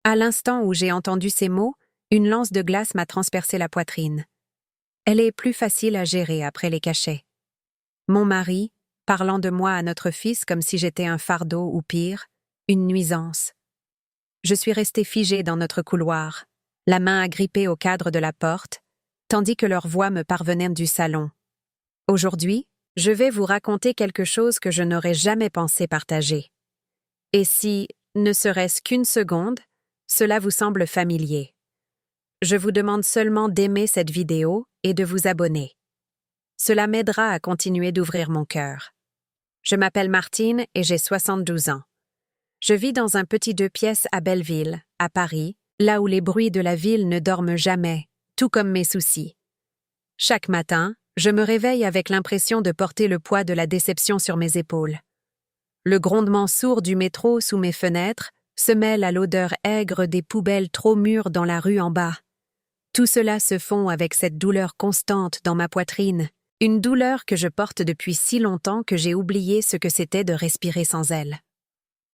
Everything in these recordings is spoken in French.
À l'instant où j'ai entendu ces mots, une lance de glace m'a transpercé la poitrine. Elle est plus facile à gérer après les cachets. Mon mari, parlant de moi à notre fils comme si j'étais un fardeau ou pire, une nuisance. Je suis restée figée dans notre couloir, la main agrippée au cadre de la porte, tandis que leurs voix me parvenaient du salon. Aujourd'hui, je vais vous raconter quelque chose que je n'aurais jamais pensé partager. Et si, ne serait-ce qu'une seconde, cela vous semble familier. Je vous demande seulement d'aimer cette vidéo et de vous abonner. Cela m'aidera à continuer d'ouvrir mon cœur. Je m'appelle Martine et j'ai 72 ans. Je vis dans un petit 2 pièces à Belleville, à Paris, là où les bruits de la ville ne dorment jamais, tout comme mes soucis. Chaque matin, je me réveille avec l'impression de porter le poids de la déception sur mes épaules. Le grondement sourd du métro sous mes fenêtres se mêle à l'odeur aigre des poubelles trop mûres dans la rue en bas. Tout cela se fond avec cette douleur constante dans ma poitrine, une douleur que je porte depuis si longtemps que j'ai oublié ce que c'était de respirer sans elle.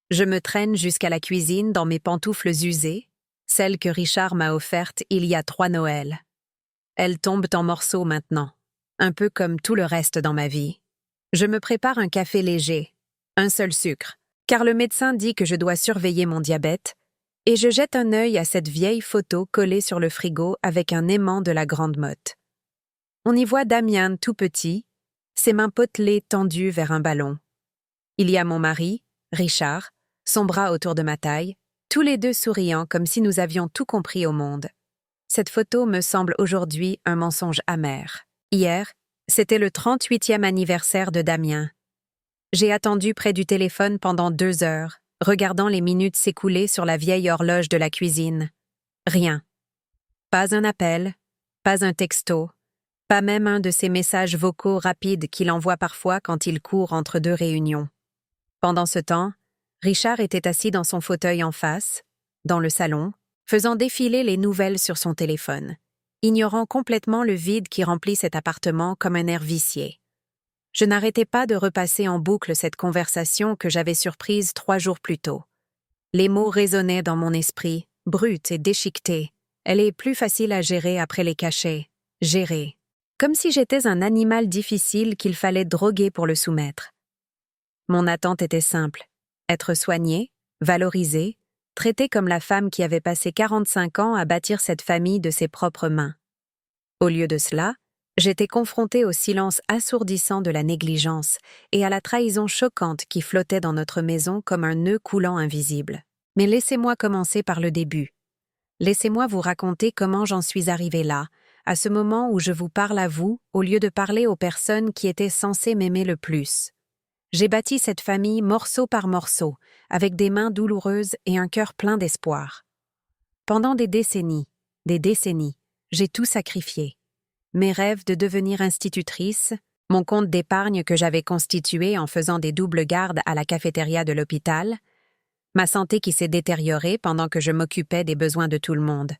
Je me traîne jusqu'à la cuisine dans mes pantoufles usées, celles que Richard m'a offertes il y a 3 Noëls. Elles tombent en morceaux maintenant, un peu comme tout le reste dans ma vie. Je me prépare un café léger, un seul sucre, car le médecin dit que je dois surveiller mon diabète, et je jette un œil à cette vieille photo collée sur le frigo avec un aimant de la Grande Motte. On y voit Damien tout petit, ses mains potelées tendues vers un ballon. Il y a mon mari, Richard, son bras autour de ma taille, tous les deux souriants comme si nous avions tout compris au monde. Cette photo me semble aujourd'hui un mensonge amer. Hier, c'était le 38e anniversaire de Damien. J'ai attendu près du téléphone pendant 2 heures, regardant les minutes s'écouler sur la vieille horloge de la cuisine. Rien. Pas un appel, pas un texto, pas même un de ces messages vocaux rapides qu'il envoie parfois quand il court entre 2 réunions. Pendant ce temps, Richard était assis dans son fauteuil en face, dans le salon, faisant défiler les nouvelles sur son téléphone, ignorant complètement le vide qui remplit cet appartement comme un air vicié. Je n'arrêtais pas de repasser en boucle cette conversation que j'avais surprise 3 jours plus tôt. Les mots résonnaient dans mon esprit, bruts et déchiquetés. Elle est plus facile à gérer après les cachets. Gérer. Comme si j'étais un animal difficile qu'il fallait droguer pour le soumettre. Mon attente était simple. Être soignée, valorisée, traitée comme la femme qui avait passé 45 ans à bâtir cette famille de ses propres mains. Au lieu de cela, j'étais confrontée au silence assourdissant de la négligence et à la trahison choquante qui flottait dans notre maison comme un nœud coulant invisible. Mais laissez-moi commencer par le début. Laissez-moi vous raconter comment j'en suis arrivée là, à ce moment où je vous parle à vous, au lieu de parler aux personnes qui étaient censées m'aimer le plus. J'ai bâti cette famille morceau par morceau, avec des mains douloureuses et un cœur plein d'espoir. Pendant des décennies, j'ai tout sacrifié. Mes rêves de devenir institutrice, mon compte d'épargne que j'avais constitué en faisant des doubles gardes à la cafétéria de l'hôpital, ma santé qui s'est détériorée pendant que je m'occupais des besoins de tout le monde.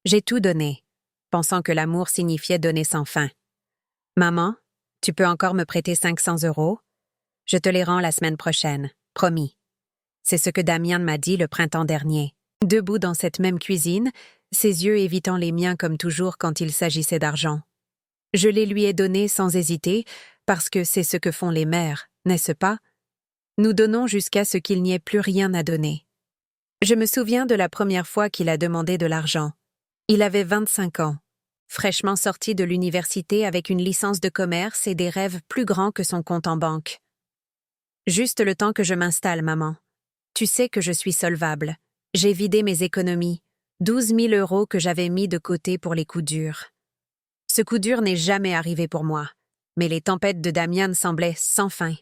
J'ai tout donné, pensant que l'amour signifiait donner sans fin. Maman, tu peux encore me prêter 500 €? Je te les rends la semaine prochaine, promis. C'est ce que Damien m'a dit le printemps dernier. Debout dans cette même cuisine, ses yeux évitant les miens comme toujours quand il s'agissait d'argent. Je les lui ai donnés sans hésiter, parce que c'est ce que font les mères, n'est-ce pas? Nous donnons jusqu'à ce qu'il n'y ait plus rien à donner. Je me souviens de la première fois qu'il a demandé de l'argent. Il avait 25 ans, fraîchement sorti de l'université avec une licence de commerce et des rêves plus grands que son compte en banque. Juste le temps que je m'installe, maman. Tu sais que je suis solvable. J'ai vidé mes économies, 12 000 € que j'avais mis de côté pour les coups durs. Ce coup dur n'est jamais arrivé pour moi, mais les tempêtes de Damien semblaient sans fin.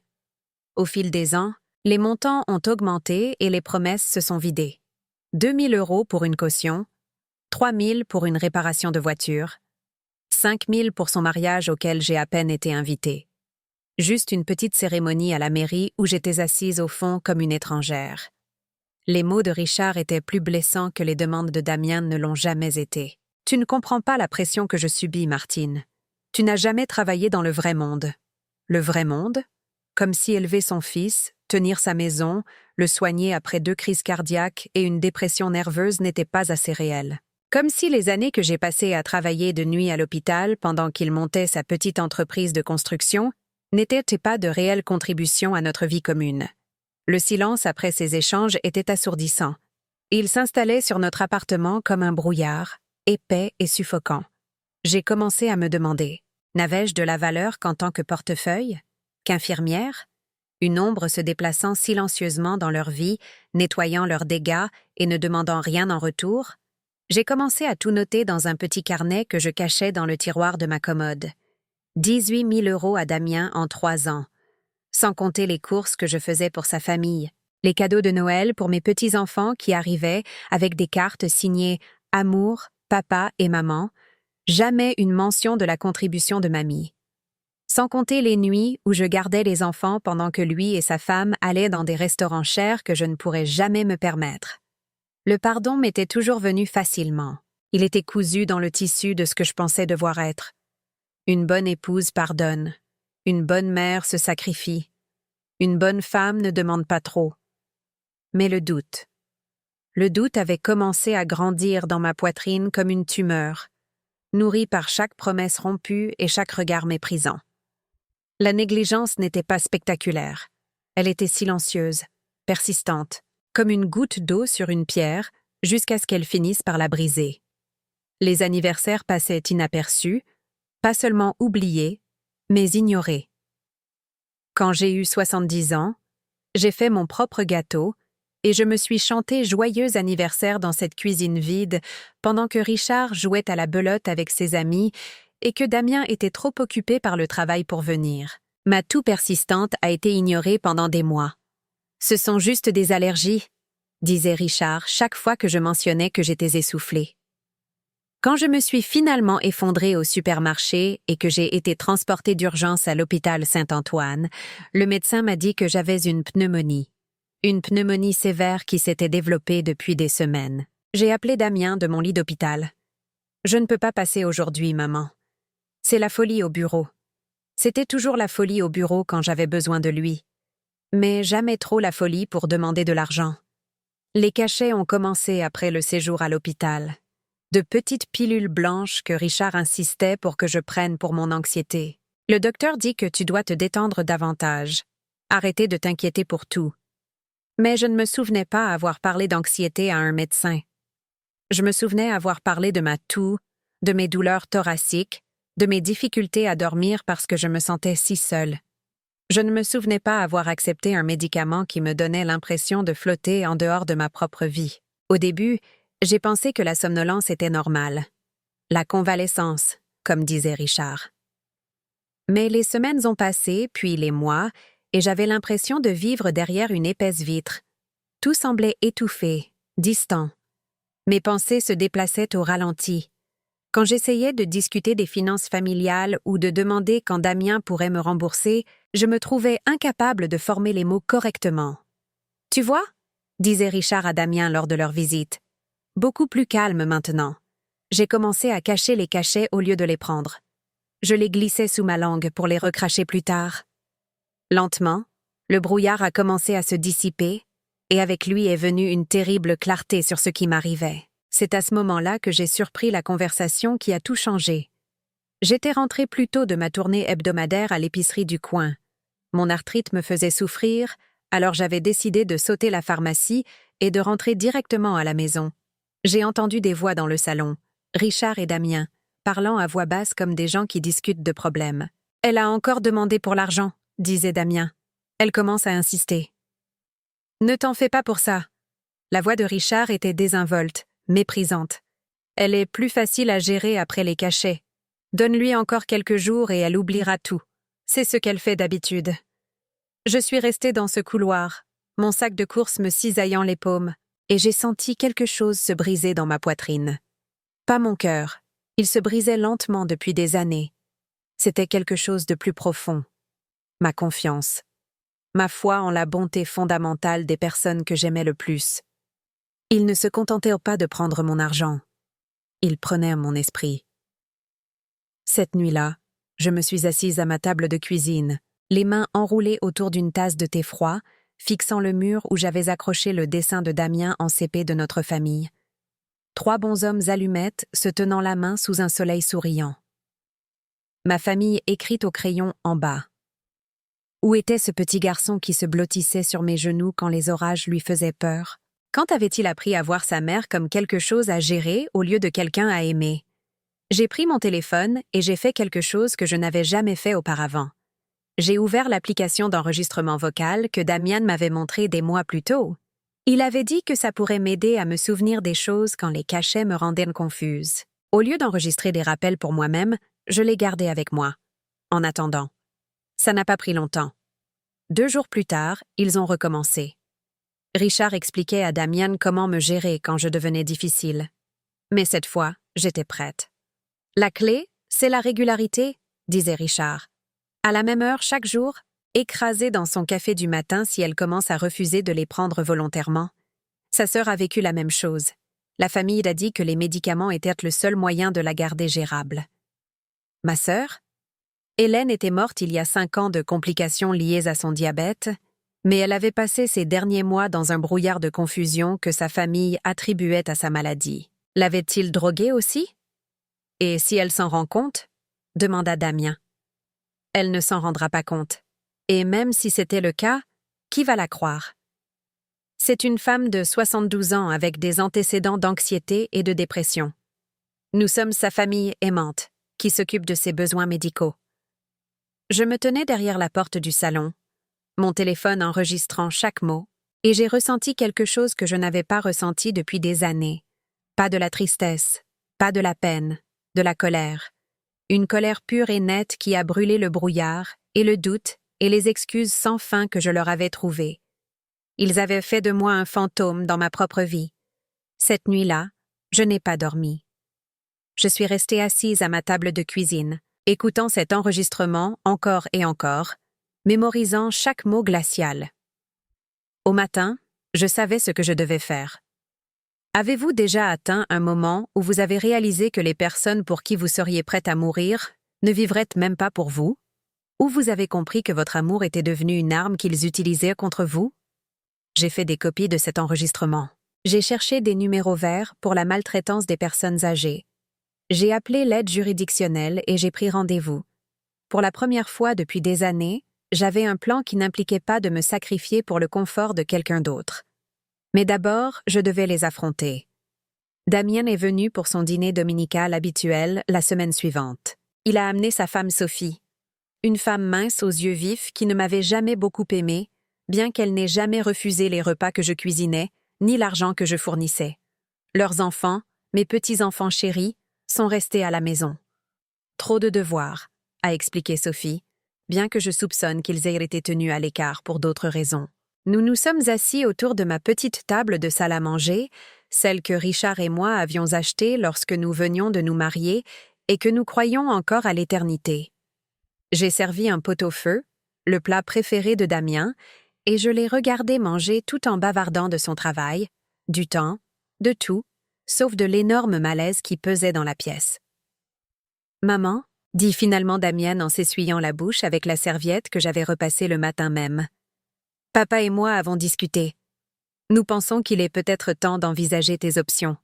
Au fil des ans, les montants ont augmenté et les promesses se sont vidées. 2 000 € pour une caution, 3 000 pour une réparation de voiture, 5 000 pour son mariage auquel j'ai à peine été invitée. Juste une petite cérémonie à la mairie où j'étais assise au fond comme une étrangère. Les mots de Richard étaient plus blessants que les demandes de Damien ne l'ont jamais été. Tu ne comprends pas la pression que je subis, Martine. Tu n'as jamais travaillé dans le vrai monde. Le vrai monde? Comme si élever son fils, tenir sa maison, Le soigner après 2 crises cardiaques et une dépression nerveuse n'était pas assez réel. Comme si les années que j'ai passées à travailler de nuit à l'hôpital pendant qu'il montait sa petite entreprise de construction n'étaient pas de réelles contributions à notre vie commune. Le silence après ces échanges était assourdissant. Il s'installait sur notre appartement comme un brouillard, épais et suffocant. J'ai commencé à me demander, n'avais-je de la valeur qu'en tant que portefeuille, qu'infirmière, une ombre se déplaçant silencieusement dans leur vie, nettoyant leurs dégâts et ne demandant rien en retour? J'ai commencé à tout noter dans un petit carnet que je cachais dans le tiroir de ma commode. 18 000 € à Damien en 3 ans, sans compter les courses que je faisais pour sa famille, les cadeaux de Noël pour mes petits-enfants qui arrivaient avec des cartes signées « Amour, papa et maman », jamais une mention de la contribution de mamie. Sans compter les nuits où je gardais les enfants pendant que lui et sa femme allaient dans des restaurants chers que je ne pourrais jamais me permettre. Le pardon m'était toujours venu facilement. Il était cousu dans le tissu de ce que je pensais devoir être. Une bonne épouse pardonne. Une bonne mère se sacrifie. Une bonne femme ne demande pas trop. Mais le doute. Le doute avait commencé à grandir dans ma poitrine comme une tumeur, nourrie par chaque promesse rompue et chaque regard méprisant. La négligence n'était pas spectaculaire. Elle était silencieuse, persistante, comme une goutte d'eau sur une pierre, jusqu'à ce qu'elle finisse par la briser. Les anniversaires passaient inaperçus, pas seulement oubliés, mais ignorés. Quand j'ai eu 70 ans, j'ai fait mon propre gâteau et je me suis chanté joyeux anniversaire dans cette cuisine vide pendant que Richard jouait à la belote avec ses amis et que Damien était trop occupé par le travail pour venir. Ma toux persistante a été ignorée pendant des mois. « Ce sont juste des allergies », disait Richard chaque fois que je mentionnais que j'étais essoufflée. Quand je me suis finalement effondrée au supermarché et que j'ai été transportée d'urgence à l'hôpital Saint-Antoine, le médecin m'a dit que j'avais une pneumonie. Une pneumonie sévère qui s'était développée depuis des semaines. J'ai appelé Damien de mon lit d'hôpital. « Je ne peux pas passer aujourd'hui, maman. C'est la folie au bureau. C'était toujours la folie au bureau quand j'avais besoin de lui. Mais jamais trop la folie pour demander de l'argent. Les cachets ont commencé après le séjour à l'hôpital. De petites pilules blanches que Richard insistait pour que je prenne pour mon anxiété. Le docteur dit que tu dois te détendre davantage. Arrêter de t'inquiéter pour tout. Mais je ne me souvenais pas avoir parlé d'anxiété à un médecin. Je me souvenais avoir parlé de ma toux, de mes douleurs thoraciques, de mes difficultés à dormir parce que je me sentais si seule. Je ne me souvenais pas avoir accepté un médicament qui me donnait l'impression de flotter en dehors de ma propre vie. Au début, j'ai pensé que la somnolence était normale. La convalescence, comme disait Richard. Mais les semaines ont passé, puis les mois, et j'avais l'impression de vivre derrière une épaisse vitre. Tout semblait étouffé, distant. Mes pensées se déplaçaient au ralenti. Quand j'essayais de discuter des finances familiales ou de demander quand Damien pourrait me rembourser, je me trouvais incapable de former les mots correctement. « Tu vois ?» disait Richard à Damien lors de leur visite. Beaucoup plus calme maintenant. J'ai commencé à cacher les cachets au lieu de les prendre. Je les glissais sous ma langue pour les recracher plus tard. Lentement, le brouillard a commencé à se dissiper, et avec lui est venue une terrible clarté sur ce qui m'arrivait. C'est à ce moment-là que j'ai surpris la conversation qui a tout changé. J'étais rentrée plus tôt de ma tournée hebdomadaire à l'épicerie du coin. Mon arthrite me faisait souffrir, alors j'avais décidé de sauter la pharmacie et de rentrer directement à la maison. J'ai entendu des voix dans le salon, Richard et Damien, parlant à voix basse comme des gens qui discutent de problèmes. « Elle a encore demandé pour l'argent », disait Damien. Elle commence à insister. « Ne t'en fais pas pour ça. » La voix de Richard était désinvolte, méprisante. « Elle est plus facile à gérer après les cachets. Donne-lui encore quelques jours et elle oubliera tout. C'est ce qu'elle fait d'habitude. » Je suis restée dans ce couloir, mon sac de courses me cisaillant les paumes, et j'ai senti quelque chose se briser dans ma poitrine. Pas mon cœur, il se brisait lentement depuis des années. C'était quelque chose de plus profond. Ma confiance. Ma foi en la bonté fondamentale des personnes que j'aimais le plus. Ils ne se contentaient pas de prendre mon argent. Ils prenaient mon esprit. Cette nuit-là, je me suis assise à ma table de cuisine, les mains enroulées autour d'une tasse de thé froid, fixant le mur où j'avais accroché le dessin de Damien en CP de notre famille. 3 bonshommes allumettes se tenant la main sous un soleil souriant. Ma famille écrite au crayon en bas. Où était ce petit garçon qui se blottissait sur mes genoux quand les orages lui faisaient peur? Quand avait-il appris à voir sa mère comme quelque chose à gérer au lieu de quelqu'un à aimer? J'ai pris mon téléphone et j'ai fait quelque chose que je n'avais jamais fait auparavant. J'ai ouvert l'application d'enregistrement vocal que Damien m'avait montrée des mois plus tôt. Il avait dit que ça pourrait m'aider à me souvenir des choses quand les cachets me rendaient confuse. Au lieu d'enregistrer des rappels pour moi-même, je les gardais avec moi. En attendant. Ça n'a pas pris longtemps. 2 jours plus tard, ils ont recommencé. Richard expliquait à Damien comment me gérer quand je devenais difficile. Mais cette fois, j'étais prête. La clé, c'est la régularité, disait Richard. À la même heure chaque jour, écrasée dans son café du matin si elle commence à refuser de les prendre volontairement. Sa sœur a vécu la même chose. La famille a dit que les médicaments étaient le seul moyen de la garder gérable. Ma sœur? Hélène était morte il y a 5 ans de complications liées à son diabète, mais elle avait passé ses derniers mois dans un brouillard de confusion que sa famille attribuait à sa maladie. L'avait-il droguée aussi? Et si elle s'en rend compte? Demanda Damien. Elle ne s'en rendra pas compte. Et même si c'était le cas, qui va la croire? C'est une femme de 72 ans avec des antécédents d'anxiété et de dépression. Nous sommes sa famille aimante, qui s'occupe de ses besoins médicaux. Je me tenais derrière la porte du salon, mon téléphone enregistrant chaque mot, et j'ai ressenti quelque chose que je n'avais pas ressenti depuis des années. Pas de la tristesse, pas de la peine, de la colère. Une colère pure et nette qui a brûlé le brouillard, et le doute, et les excuses sans fin que je leur avais trouvées. Ils avaient fait de moi un fantôme dans ma propre vie. Cette nuit-là, je n'ai pas dormi. Je suis restée assise à ma table de cuisine, écoutant cet enregistrement encore et encore, mémorisant chaque mot glacial. Au matin, je savais ce que je devais faire. Avez-vous déjà atteint un moment où vous avez réalisé que les personnes pour qui vous seriez prête à mourir ne vivraient même pas pour vous? Ou vous avez compris que votre amour était devenu une arme qu'ils utilisaient contre vous? J'ai fait des copies de cet enregistrement. J'ai cherché des numéros verts pour la maltraitance des personnes âgées. J'ai appelé l'aide juridictionnelle et j'ai pris rendez-vous. Pour la première fois depuis des années, j'avais un plan qui n'impliquait pas de me sacrifier pour le confort de quelqu'un d'autre. Mais d'abord, je devais les affronter. Damien est venu pour son dîner dominical habituel la semaine suivante. Il a amené sa femme Sophie, une femme mince aux yeux vifs qui ne m'avait jamais beaucoup aimée, bien qu'elle n'ait jamais refusé les repas que je cuisinais, ni l'argent que je fournissais. Leurs enfants, mes petits-enfants chéris, sont restés à la maison. Trop de devoirs, a expliqué Sophie, bien que je soupçonne qu'ils aient été tenus à l'écart pour d'autres raisons. Nous nous sommes assis autour de ma petite table de salle à manger, celle que Richard et moi avions achetée lorsque nous venions de nous marier et que nous croyions encore à l'éternité. J'ai servi un pot-au-feu, le plat préféré de Damien, et je l'ai regardé manger tout en bavardant de son travail, du temps, de tout, sauf de l'énorme malaise qui pesait dans la pièce. « Maman » dit finalement Damien en s'essuyant la bouche avec la serviette que j'avais repassée le matin même. « Papa et moi avons discuté. Nous pensons qu'il est peut-être temps d'envisager tes options. »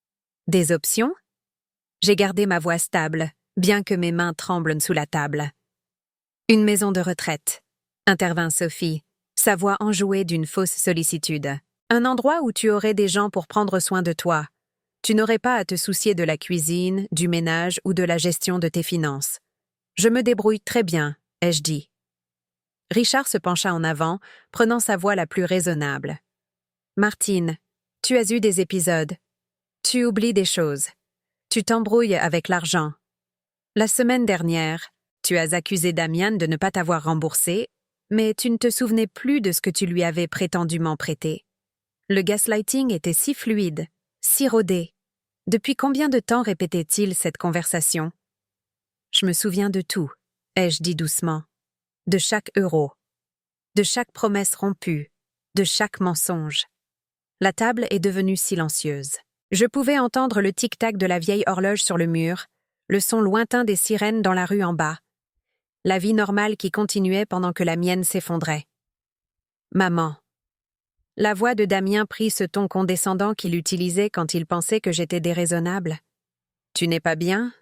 « Des options ?» J'ai gardé ma voix stable, bien que mes mains tremblent sous la table. « Une maison de retraite » intervint Sophie, sa voix enjouée d'une fausse sollicitude. « Un endroit où tu aurais des gens pour prendre soin de toi. Tu n'aurais pas à te soucier de la cuisine, du ménage ou de la gestion de tes finances. Je me débrouille très bien, ai-je dit. » Richard se pencha en avant, prenant sa voix la plus raisonnable. « Martine, tu as eu des épisodes. Tu oublies des choses. Tu t'embrouilles avec l'argent. La semaine dernière, tu as accusé Damien de ne pas t'avoir remboursé, mais tu ne te souvenais plus de ce que tu lui avais prétendument prêté. Le gaslighting était si fluide, si rodé. Depuis combien de temps répétait-il cette conversation? Je me souviens de tout, ai-je dit doucement. De chaque euro. De chaque promesse rompue. De chaque mensonge. La table est devenue silencieuse. Je pouvais entendre le tic-tac de la vieille horloge sur le mur, le son lointain des sirènes dans la rue en bas. La vie normale qui continuait pendant que la mienne s'effondrait. « Maman, La voix de Damien prit ce ton condescendant qu'il utilisait quand il pensait que j'étais déraisonnable. « Tu n'es pas bien?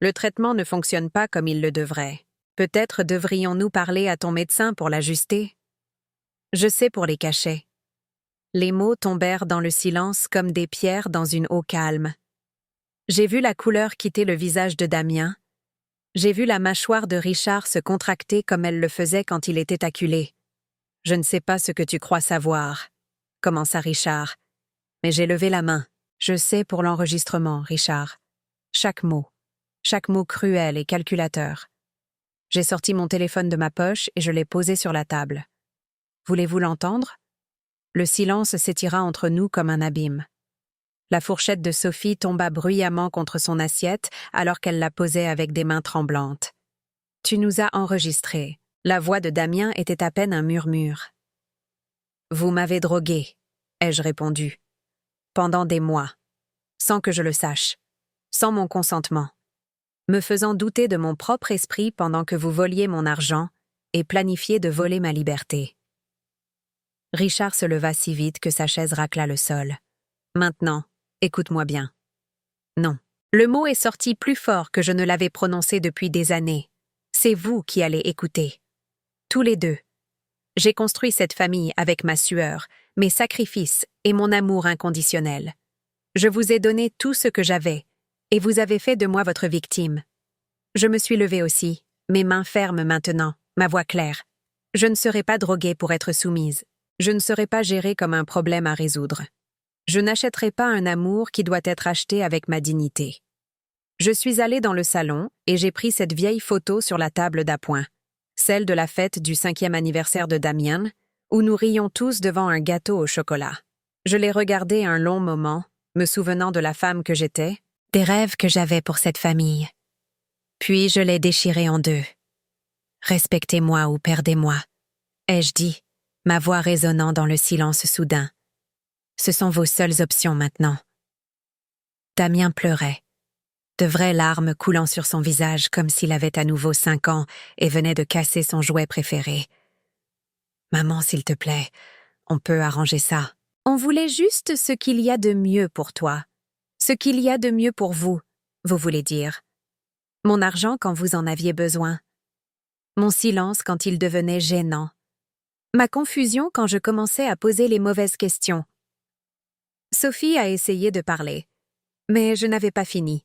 Le traitement ne fonctionne pas comme il le devrait. Peut-être devrions-nous parler à ton médecin pour l'ajuster. » Je sais pour les cachets. Les mots tombèrent dans le silence comme des pierres dans une eau calme. J'ai vu la couleur quitter le visage de Damien. J'ai vu la mâchoire de Richard se contracter comme elle le faisait quand il était acculé. « Je ne sais pas ce que tu crois savoir, » commença Richard. Mais j'ai levé la main. « Je sais pour l'enregistrement, Richard. Chaque mot cruel et calculateur. » J'ai sorti mon téléphone de ma poche et je l'ai posé sur la table. « Voulez-vous l'entendre? » Le silence s'étira entre nous comme un abîme. La fourchette de Sophie tomba bruyamment contre son assiette alors qu'elle la posait avec des mains tremblantes. « Tu nous as enregistrés. » La voix de Damien était à peine un murmure. « Vous m'avez drogué, » ai-je répondu. « Pendant des mois. Sans que je le sache. Sans mon consentement. Me faisant douter de mon propre esprit pendant que vous voliez mon argent et planifiez de voler ma liberté. » Richard se leva si vite que sa chaise racla le sol. « Maintenant, écoute-moi bien. » Non. Le mot est sorti plus fort que je ne l'avais prononcé depuis des années. C'est vous qui allez écouter. Tous les deux. J'ai construit cette famille avec ma sueur, mes sacrifices et mon amour inconditionnel. Je vous ai donné tout ce que j'avais, et vous avez fait de moi votre victime. Je me suis levée aussi, mes mains fermes maintenant, ma voix claire. Je ne serai pas droguée pour être soumise. Je ne serai pas gérée comme un problème à résoudre. Je n'achèterai pas un amour qui doit être acheté avec ma dignité. Je suis allée dans le salon et j'ai pris cette vieille photo sur la table d'appoint, celle de la fête du 5e anniversaire de Damien, où nous rions tous devant un gâteau au chocolat. Je l'ai regardée un long moment, me souvenant de la femme que j'étais, des rêves que j'avais pour cette famille. Puis je l'ai déchirée en deux. « Respectez-moi ou perdez-moi », ai-je dit, ma voix résonnant dans le silence soudain. Ce sont vos seules options maintenant. Damien pleurait, de vraies larmes coulant sur son visage comme s'il avait à nouveau 5 ans et venait de casser son jouet préféré. « Maman, s'il te plaît, on peut arranger ça. On voulait juste ce qu'il y a de mieux pour toi. Ce qu'il y a de mieux pour vous, vous voulez dire. Mon argent quand vous en aviez besoin. Mon silence quand il devenait gênant. Ma confusion quand je commençais à poser les mauvaises questions. » Sophie a essayé de parler, mais je n'avais pas fini.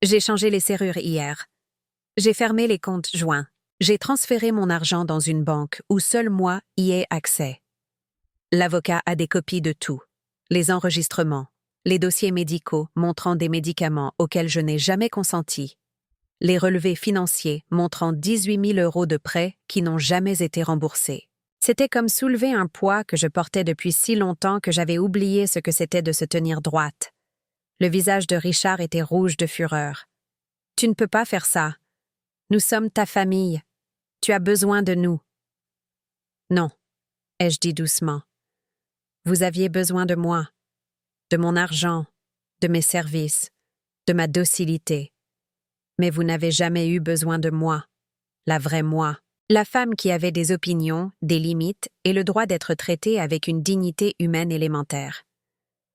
J'ai changé les serrures hier. J'ai fermé les comptes joints. J'ai transféré mon argent dans une banque où seul moi y ai accès. L'avocat a des copies de tout. Les enregistrements, les dossiers médicaux montrant des médicaments auxquels je n'ai jamais consenti, les relevés financiers montrant 18 000 € de prêts qui n'ont jamais été remboursés. C'était comme soulever un poids que je portais depuis si longtemps que j'avais oublié ce que c'était de se tenir droite. Le visage de Richard était rouge de fureur. « Tu ne peux pas faire ça. Nous sommes ta famille. Tu as besoin de nous. »« Non, » ai-je dit doucement. « Vous aviez besoin de moi, de mon argent, de mes services, de ma docilité. Mais vous n'avez jamais eu besoin de moi, la vraie moi, la femme qui avait des opinions, des limites et le droit d'être traitée avec une dignité humaine élémentaire.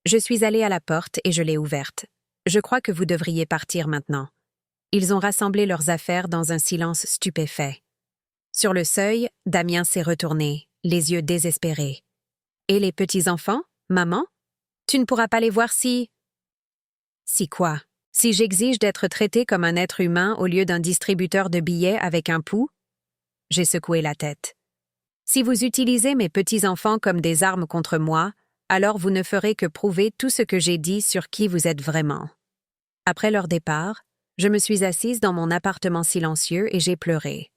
Je suis allée à la porte et je l'ai ouverte. Je crois que vous devriez partir maintenant. » Ils ont rassemblé leurs affaires dans un silence stupéfait. Sur le seuil, Damien s'est retourné, les yeux désespérés. « Et les petits-enfants, maman? Tu ne pourras pas les voir si… » « Si quoi? Si j'exige d'être traité comme un être humain au lieu d'un distributeur de billets avec un pouls? » J'ai secoué la tête. « Si vous utilisez mes petits-enfants comme des armes contre moi, alors vous ne ferez que prouver tout ce que j'ai dit sur qui vous êtes vraiment. » Après leur départ, je me suis assise dans mon appartement silencieux et j'ai pleuré.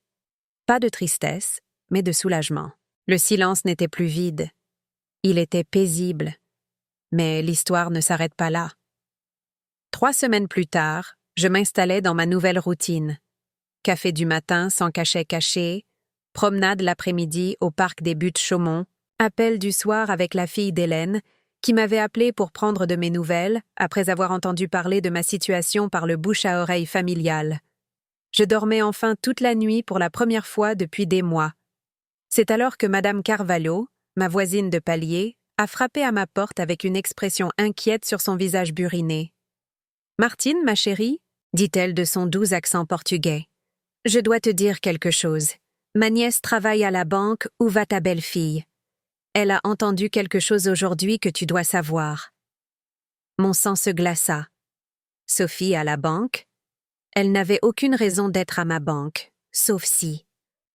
Pas de tristesse, mais de soulagement. Le silence n'était plus vide. Il était paisible. Mais l'histoire ne s'arrête pas là. 3 semaines plus tard, je m'installais dans ma nouvelle routine. Café du matin sans cachet caché, promenade l'après-midi au parc des Buttes-Chaumont, appel du soir avec la fille d'Hélène, qui m'avait appelé pour prendre de mes nouvelles après avoir entendu parler de ma situation par le bouche-à-oreille familial. Je dormais enfin toute la nuit pour la première fois depuis des mois. C'est alors que Madame Carvalho, ma voisine de palier, a frappé à ma porte avec une expression inquiète sur son visage buriné. « Martine, ma chérie ?» dit-elle de son doux accent portugais. « Je dois te dire quelque chose. Ma nièce travaille à la banque, où va ta belle-fille? Elle a entendu quelque chose aujourd'hui que tu dois savoir. » Mon sang se glaça. Sophie à la banque? Elle n'avait aucune raison d'être à ma banque, sauf si.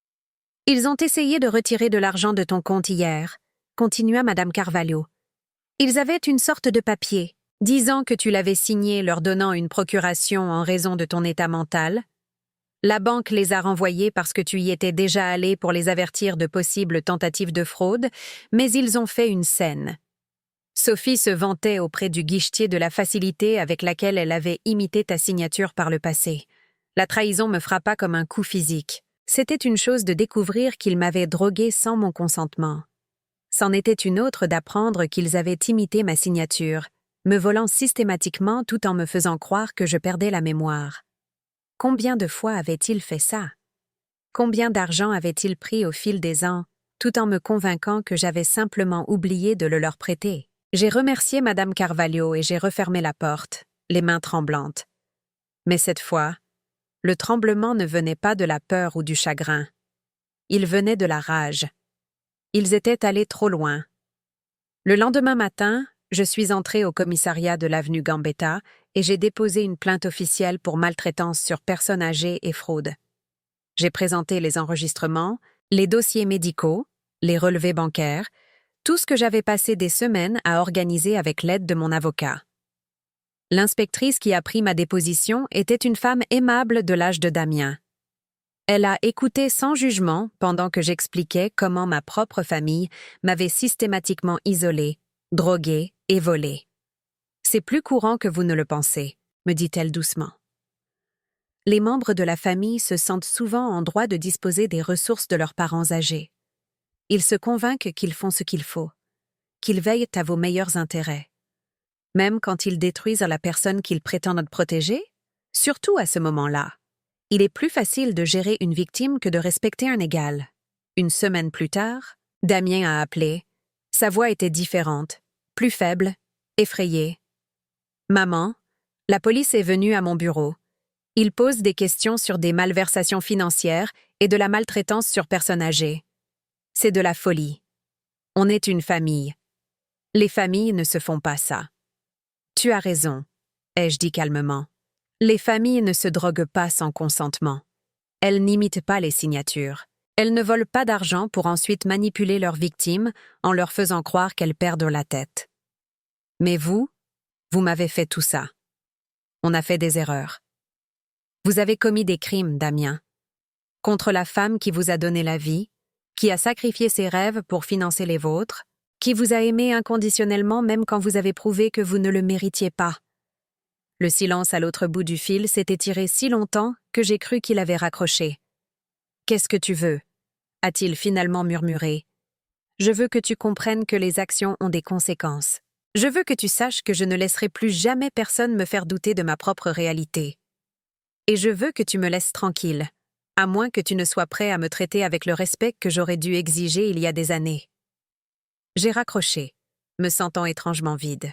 « Ils ont essayé de retirer de l'argent de ton compte hier, » continua Madame Carvalho. « Ils avaient une sorte de papier, disant que tu l'avais signé leur donnant une procuration en raison de ton état mental. La banque les a renvoyés parce que tu y étais déjà allé pour les avertir de possibles tentatives de fraude, mais ils ont fait une scène. » Sophie se vantait auprès du guichetier de la facilité avec laquelle elle avait imité ta signature par le passé. La trahison me frappa comme un coup physique. C'était une chose de découvrir qu'ils m'avaient droguée sans mon consentement. C'en était une autre d'apprendre qu'ils avaient imité ma signature, me volant systématiquement tout en me faisant croire que je perdais la mémoire. Combien de fois avaient-ils fait ça? Combien d'argent avaient-ils pris au fil des ans, tout en me convainquant que j'avais simplement oublié de le leur prêter? J'ai remercié Madame Carvalho et j'ai refermé la porte, les mains tremblantes. Mais cette fois, le tremblement ne venait pas de la peur ou du chagrin. Il venait de la rage. Ils étaient allés trop loin. Le lendemain matin, je suis entrée au commissariat de l'avenue Gambetta et j'ai déposé une plainte officielle pour maltraitance sur personnes âgées et fraude. J'ai présenté les enregistrements, les dossiers médicaux, les relevés bancaires, tout ce que j'avais passé des semaines à organiser avec l'aide de mon avocat. L'inspectrice qui a pris ma déposition était une femme aimable de l'âge de Damien. Elle a écouté sans jugement pendant que j'expliquais comment ma propre famille m'avait systématiquement isolée, droguée et volée. « C'est plus courant que vous ne le pensez », me dit-elle doucement. Les membres de la famille se sentent souvent en droit de disposer des ressources de leurs parents âgés. Ils se convainquent qu'ils font ce qu'il faut, qu'ils veillent à vos meilleurs intérêts. Même quand ils détruisent la personne qu'ils prétendent protéger, surtout à ce moment-là. Il est plus facile de gérer une victime que de respecter un égal. Une semaine plus tard, Damien a appelé. Sa voix était différente, plus faible, effrayée. « Maman, la police est venue à mon bureau. Ils posent des questions sur des malversations financières et de la maltraitance sur personnes âgées. C'est de la folie. On est une famille. Les familles ne se font pas ça. »« Tu as raison, » ai-je dit calmement. Les familles ne se droguent pas sans consentement. Elles n'imitent pas les signatures. Elles ne volent pas d'argent pour ensuite manipuler leurs victimes en leur faisant croire qu'elles perdent la tête. Mais vous m'avez fait tout ça. On a fait des erreurs. Vous avez commis des crimes, Damien. Contre la femme qui vous a donné la vie, qui a sacrifié ses rêves pour financer les vôtres, qui vous a aimé inconditionnellement même quand vous avez prouvé que vous ne le méritiez pas. Le silence à l'autre bout du fil s'est étiré si longtemps que j'ai cru qu'il avait raccroché. « Qu'est-ce que tu veux » a-t-il finalement murmuré. « Je veux que tu comprennes que les actions ont des conséquences. Je veux que tu saches que je ne laisserai plus jamais personne me faire douter de ma propre réalité. Et je veux que tu me laisses tranquille, à moins que tu ne sois prêt à me traiter avec le respect que j'aurais dû exiger il y a des années. » J'ai raccroché, me sentant étrangement vide.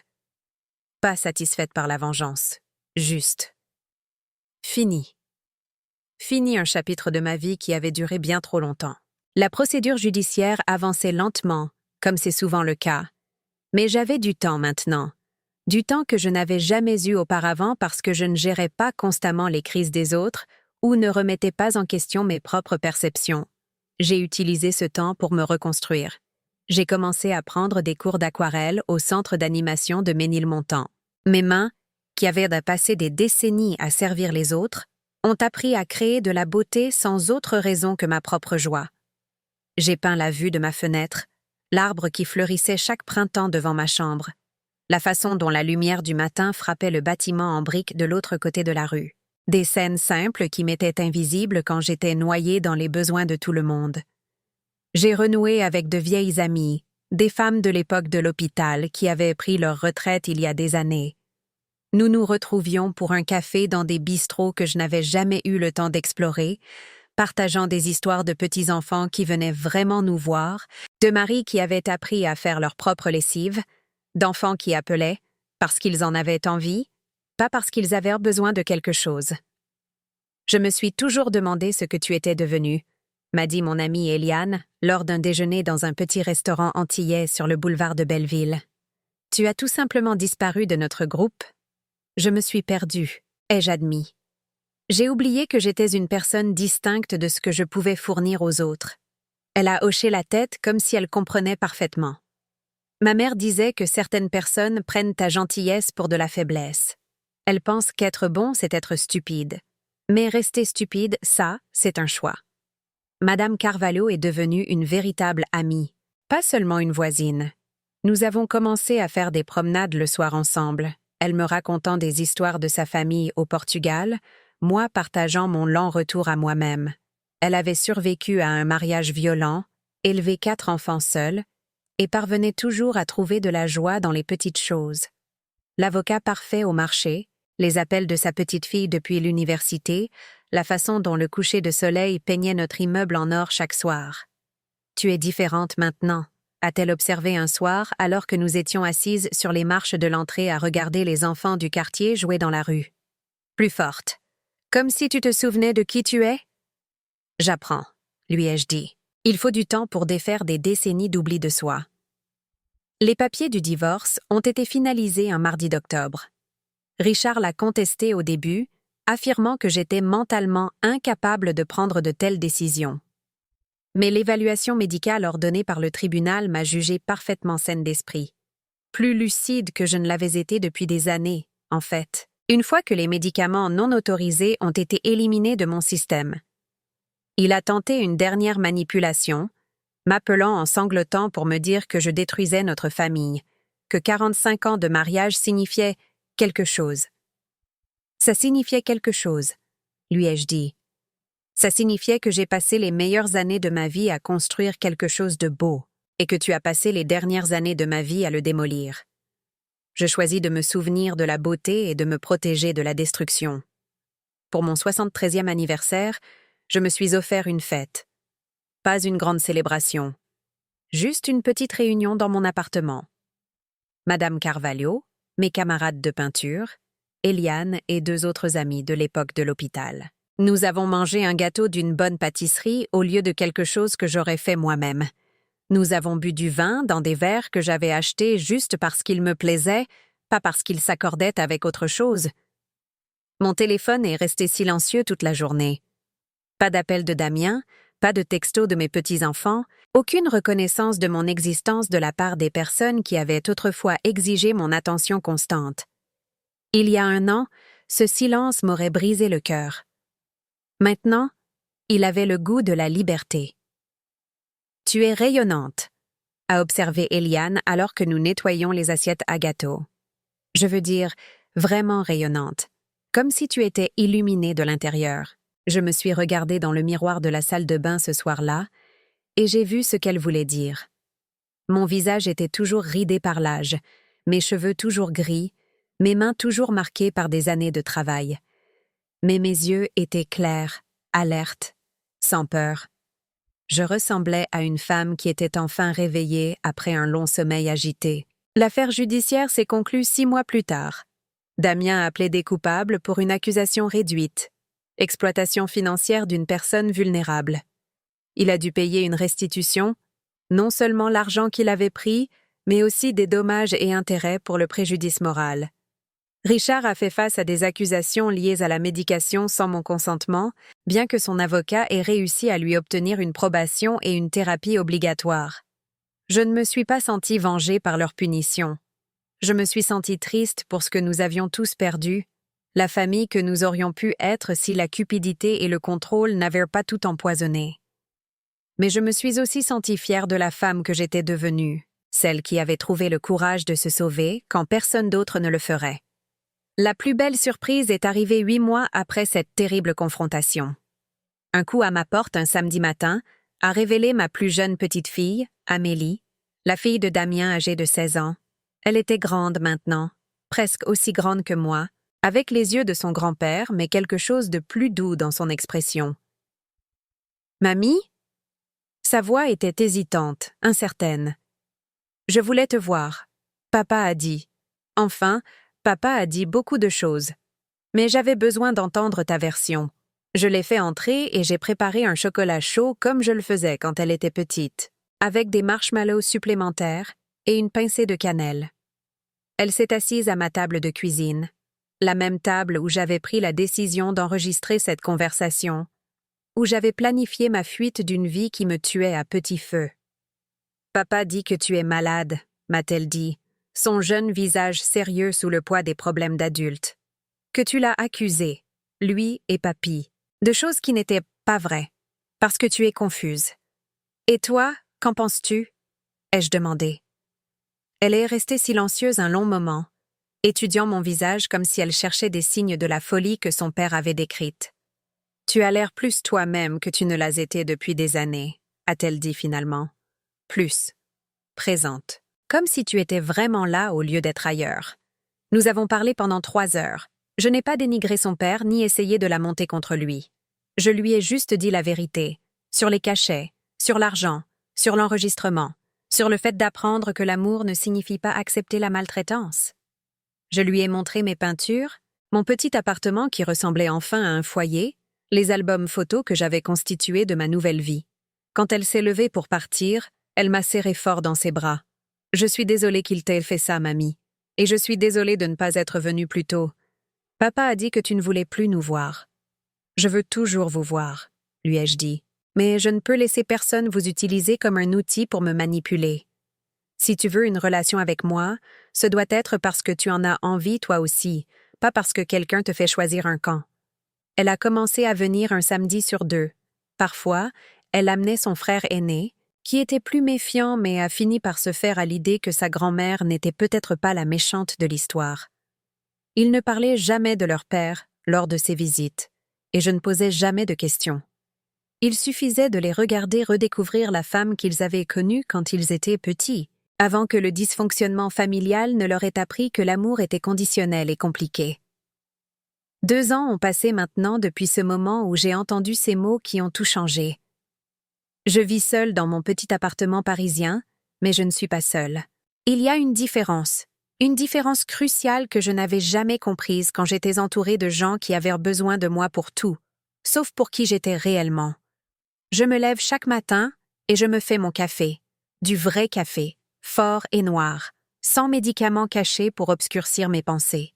Pas satisfaite par la vengeance. Juste. Fini. Fini un chapitre de ma vie qui avait duré bien trop longtemps. La procédure judiciaire avançait lentement, comme c'est souvent le cas. Mais j'avais du temps maintenant. Du temps que je n'avais jamais eu auparavant parce que je ne gérais pas constamment les crises des autres ou ne remettais pas en question mes propres perceptions. J'ai utilisé ce temps pour me reconstruire. J'ai commencé à prendre des cours d'aquarelle au centre d'animation de Ménilmontant. Mes mains, qui avaient passé des décennies à servir les autres, ont appris à créer de la beauté sans autre raison que ma propre joie. J'ai peint la vue de ma fenêtre, l'arbre qui fleurissait chaque printemps devant ma chambre, la façon dont la lumière du matin frappait le bâtiment en briques de l'autre côté de la rue, des scènes simples qui m'étaient invisibles quand j'étais noyée dans les besoins de tout le monde. J'ai renoué avec de vieilles amies, des femmes de l'époque de l'hôpital qui avaient pris leur retraite il y a des années. Nous nous retrouvions pour un café dans des bistrots que je n'avais jamais eu le temps d'explorer, partageant des histoires de petits-enfants qui venaient vraiment nous voir, de maris qui avaient appris à faire leur propre lessive, d'enfants qui appelaient parce qu'ils en avaient envie, pas parce qu'ils avaient besoin de quelque chose. Je me suis toujours demandé ce que tu étais devenu, m'a dit mon amie Eliane lors d'un déjeuner dans un petit restaurant antillais sur le boulevard de Belleville. Tu as tout simplement disparu de notre groupe. Je me suis perdue, ai-je admis. J'ai oublié que j'étais une personne distincte de ce que je pouvais fournir aux autres. Elle a hoché la tête comme si elle comprenait parfaitement. Ma mère disait que certaines personnes prennent ta gentillesse pour de la faiblesse. Elles pensent qu'être bon, c'est être stupide. Mais rester stupide, ça, c'est un choix. Madame Carvalho est devenue une véritable amie, pas seulement une voisine. Nous avons commencé à faire des promenades le soir ensemble, elle me racontant des histoires de sa famille au Portugal, moi partageant mon lent retour à moi-même. Elle avait survécu à un mariage violent, élevé 4 enfants seuls, et parvenait toujours à trouver de la joie dans les petites choses. L'avocat parfait au marché, les appels de sa petite fille depuis l'université, la façon dont le coucher de soleil peignait notre immeuble en or chaque soir. « Tu es différente maintenant », a-t-elle observé un soir alors que nous étions assises sur les marches de l'entrée à regarder les enfants du quartier jouer dans la rue. « Plus forte. Comme si tu te souvenais de qui tu es ?»« J'apprends, » lui ai-je dit. « Il faut du temps pour défaire des décennies d'oubli de soi. » Les papiers du divorce ont été finalisés un mardi d'octobre. Richard l'a contesté au début, affirmant que j'étais mentalement incapable de prendre de telles décisions. Mais l'évaluation médicale ordonnée par le tribunal m'a jugée parfaitement saine d'esprit. Plus lucide que je ne l'avais été depuis des années, en fait, une fois que les médicaments non autorisés ont été éliminés de mon système. Il a tenté une dernière manipulation, m'appelant en sanglotant pour me dire que je détruisais notre famille, que 45 ans de mariage signifiaient quelque chose. Ça signifiait quelque chose, lui ai-je dit. Ça signifiait que j'ai passé les meilleures années de ma vie à construire quelque chose de beau et que tu as passé les dernières années de ma vie à le démolir. Je choisis de me souvenir de la beauté et de me protéger de la destruction. Pour mon 73e anniversaire, je me suis offert une fête. Pas une grande célébration. Juste une petite réunion dans mon appartement. Madame Carvalho, mes camarades de peinture, Eliane et 2 autres amis de l'époque de l'hôpital. Nous avons mangé un gâteau d'une bonne pâtisserie au lieu de quelque chose que j'aurais fait moi-même. Nous avons bu du vin dans des verres que j'avais achetés juste parce qu'ils me plaisaient, pas parce qu'ils s'accordaient avec autre chose. Mon téléphone est resté silencieux toute la journée. Pas d'appel de Damien, pas de texto de mes petits-enfants, aucune reconnaissance de mon existence de la part des personnes qui avaient autrefois exigé mon attention constante. Il y a 1 an, ce silence m'aurait brisé le cœur. Maintenant, il avait le goût de la liberté. « Tu es rayonnante », a observé Eliane alors que nous nettoyions les assiettes à gâteau. Je veux dire, vraiment rayonnante, comme si tu étais illuminée de l'intérieur. Je me suis regardée dans le miroir de la salle de bain ce soir-là, et j'ai vu ce qu'elle voulait dire. Mon visage était toujours ridé par l'âge, mes cheveux toujours gris, mes mains toujours marquées par des années de travail. Mais mes yeux étaient clairs, alertes, sans peur. Je ressemblais à une femme qui était enfin réveillée après un long sommeil agité. L'affaire judiciaire s'est conclue 6 mois plus tard. Damien a plaidé coupable pour une accusation réduite. Exploitation financière d'une personne vulnérable. Il a dû payer une restitution, non seulement l'argent qu'il avait pris, mais aussi des dommages et intérêts pour le préjudice moral. Richard a fait face à des accusations liées à la médication sans mon consentement, bien que son avocat ait réussi à lui obtenir une probation et une thérapie obligatoire. Je ne me suis pas sentie vengée par leur punition. Je me suis sentie triste pour ce que nous avions tous perdu, la famille que nous aurions pu être si la cupidité et le contrôle n'avaient pas tout empoisonné. Mais je me suis aussi sentie fière de la femme que j'étais devenue, celle qui avait trouvé le courage de se sauver quand personne d'autre ne le ferait. La plus belle surprise est arrivée 8 mois après cette terrible confrontation. Un coup à ma porte un samedi matin a révélé ma plus jeune petite fille, Amélie, la fille de Damien âgée de 16 ans. Elle était grande maintenant, presque aussi grande que moi, avec les yeux de son grand-père mais quelque chose de plus doux dans son expression. Mamie? Sa voix était hésitante, incertaine. Je voulais te voir. Papa a dit. Enfin, papa a dit beaucoup de choses. Mais j'avais besoin d'entendre ta version. Je l'ai fait entrer et j'ai préparé un chocolat chaud comme je le faisais quand elle était petite, avec des marshmallows supplémentaires et une pincée de cannelle. Elle s'est assise à ma table de cuisine, la même table où j'avais pris la décision d'enregistrer cette conversation, où j'avais planifié ma fuite d'une vie qui me tuait à petit feu. Papa dit que tu es malade, m'a-t-elle dit, son jeune visage sérieux sous le poids des problèmes d'adulte. Que tu l'as accusé, lui et papy, de choses qui n'étaient pas vraies, parce que tu es confuse. Et toi, qu'en penses-tu? Ai-je demandé. Elle est restée silencieuse un long moment, étudiant mon visage comme si elle cherchait des signes de la folie que son père avait décrite. Tu as l'air plus toi-même que tu ne l'as été depuis des années, a-t-elle dit finalement. Plus. Présente. Comme si tu étais vraiment là au lieu d'être ailleurs. Nous avons parlé pendant 3 heures. Je n'ai pas dénigré son père ni essayé de la monter contre lui. Je lui ai juste dit la vérité, sur les cachets, sur l'argent, sur l'enregistrement, sur le fait d'apprendre que l'amour ne signifie pas accepter la maltraitance. Je lui ai montré mes peintures, mon petit appartement qui ressemblait enfin à un foyer, les albums photos que j'avais constitués de ma nouvelle vie. Quand elle s'est levée pour partir, elle m'a serré fort dans ses bras. « Je suis désolée qu'il t'ait fait ça, mamie. Et je suis désolée de ne pas être venue plus tôt. Papa a dit que tu ne voulais plus nous voir. »« Je veux toujours vous voir, » lui ai-je dit. « Mais je ne peux laisser personne vous utiliser comme un outil pour me manipuler. Si tu veux une relation avec moi, ce doit être parce que tu en as envie toi aussi, pas parce que quelqu'un te fait choisir un camp. » Elle a commencé à venir un samedi sur 2. Parfois, elle amenait son frère aîné, qui était plus méfiant mais a fini par se faire à l'idée que sa grand-mère n'était peut-être pas la méchante de l'histoire. Ils ne parlaient jamais de leur père lors de ces visites, et je ne posais jamais de questions. Il suffisait de les regarder redécouvrir la femme qu'ils avaient connue quand ils étaient petits, avant que le dysfonctionnement familial ne leur ait appris que l'amour était conditionnel et compliqué. 2 ans ont passé maintenant depuis ce moment où j'ai entendu ces mots qui ont tout changé. Je vis seule dans mon petit appartement parisien, mais je ne suis pas seule. Il y a une différence cruciale que je n'avais jamais comprise quand j'étais entourée de gens qui avaient besoin de moi pour tout, sauf pour qui j'étais réellement. Je me lève chaque matin et je me fais mon café, du vrai café, fort et noir, sans médicaments cachés pour obscurcir mes pensées.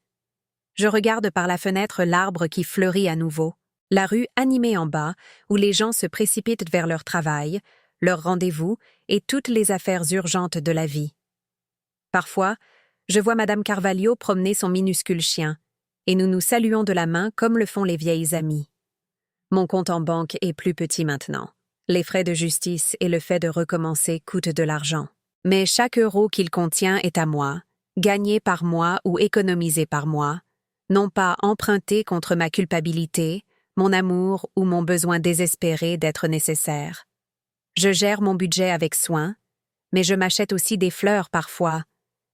Je regarde par la fenêtre l'arbre qui fleurit à nouveau, la rue animée en bas, où les gens se précipitent vers leur travail, leurs rendez-vous et toutes les affaires urgentes de la vie. Parfois, je vois Madame Carvalho promener son minuscule chien, et nous nous saluons de la main comme le font les vieilles amies. Mon compte en banque est plus petit maintenant. Les frais de justice et le fait de recommencer coûtent de l'argent. Mais chaque euro qu'il contient est à moi, gagné par moi ou économisé par moi, non pas emprunté contre ma culpabilité, mon amour ou mon besoin désespéré d'être nécessaire. Je gère mon budget avec soin, mais je m'achète aussi des fleurs parfois,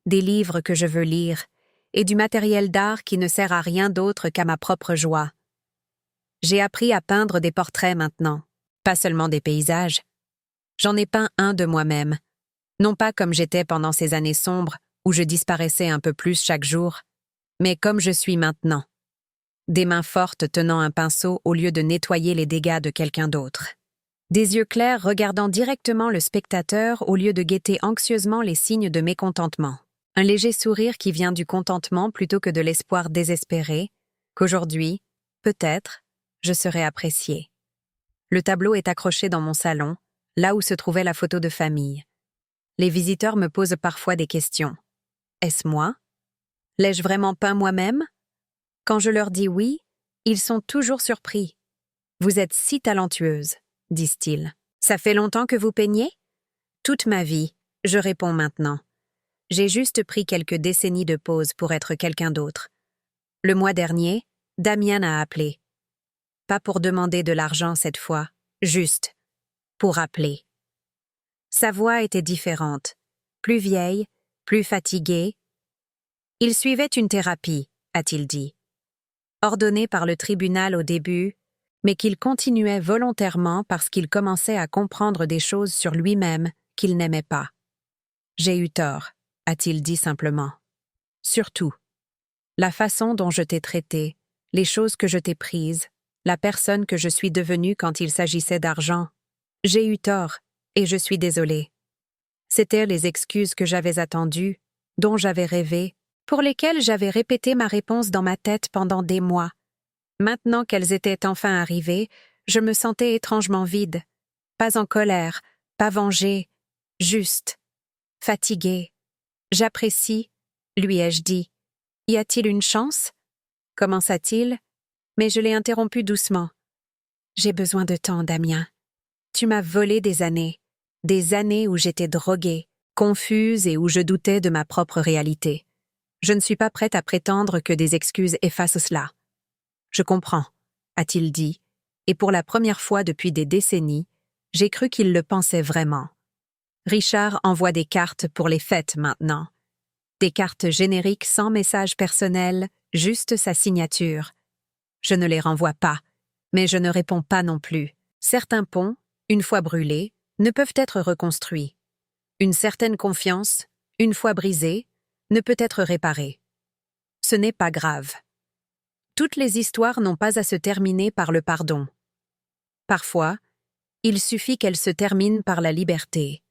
des livres que je veux lire, et du matériel d'art qui ne sert à rien d'autre qu'à ma propre joie. J'ai appris à peindre des portraits maintenant, pas seulement des paysages. J'en ai peint un de moi-même, non pas comme j'étais pendant ces années sombres où je disparaissais un peu plus chaque jour, mais comme je suis maintenant. Des mains fortes tenant un pinceau au lieu de nettoyer les dégâts de quelqu'un d'autre. Des yeux clairs regardant directement le spectateur au lieu de guetter anxieusement les signes de mécontentement. Un léger sourire qui vient du contentement plutôt que de l'espoir désespéré, qu'aujourd'hui, peut-être, je serai appréciée. Le tableau est accroché dans mon salon, là où se trouvait la photo de famille. Les visiteurs me posent parfois des questions. Est-ce moi? L'ai-je vraiment peint moi-même? Quand je leur dis oui, ils sont toujours surpris. Vous êtes si talentueuse, disent-ils. Ça fait longtemps que vous peignez? Toute ma vie, je réponds maintenant. J'ai juste pris quelques décennies de pause pour être quelqu'un d'autre. Le mois dernier, Damien a appelé. Pas pour demander de l'argent cette fois, juste pour appeler. Sa voix était différente, plus vieille, plus fatiguée. Il suivait une thérapie, a-t-il dit. Ordonnée par le tribunal au début, mais qu'il continuait volontairement parce qu'il commençait à comprendre des choses sur lui-même qu'il n'aimait pas. « J'ai eu tort », a-t-il dit simplement. « Surtout. La façon dont je t'ai traité, les choses que je t'ai prises, la personne que je suis devenue quand il s'agissait d'argent. J'ai eu tort, et je suis désolée. C'étaient les excuses que j'avais attendues, dont j'avais rêvé, pour lesquelles j'avais répété ma réponse dans ma tête pendant des mois. Maintenant qu'elles étaient enfin arrivées, je me sentais étrangement vide. Pas en colère, pas vengée, juste, fatiguée. J'apprécie, lui ai-je dit. Y a-t-il une chance? Commença-t-il, mais je l'ai interrompu doucement. J'ai besoin de temps, Damien. Tu m'as volé des années où j'étais droguée, confuse et où je doutais de ma propre réalité. Je ne suis pas prête à prétendre que des excuses effacent cela. Je comprends, a-t-il dit, et pour la première fois depuis des décennies, j'ai cru qu'il le pensait vraiment. Richard envoie des cartes pour les fêtes maintenant. Des cartes génériques sans message personnel, juste sa signature. Je ne les renvoie pas, mais je ne réponds pas non plus. Certains ponts, une fois brûlés, ne peuvent être reconstruits. Une certaine confiance, une fois brisée, ne peut être réparée. Ce n'est pas grave. Toutes les histoires n'ont pas à se terminer par le pardon. Parfois, il suffit qu'elles se terminent par la liberté.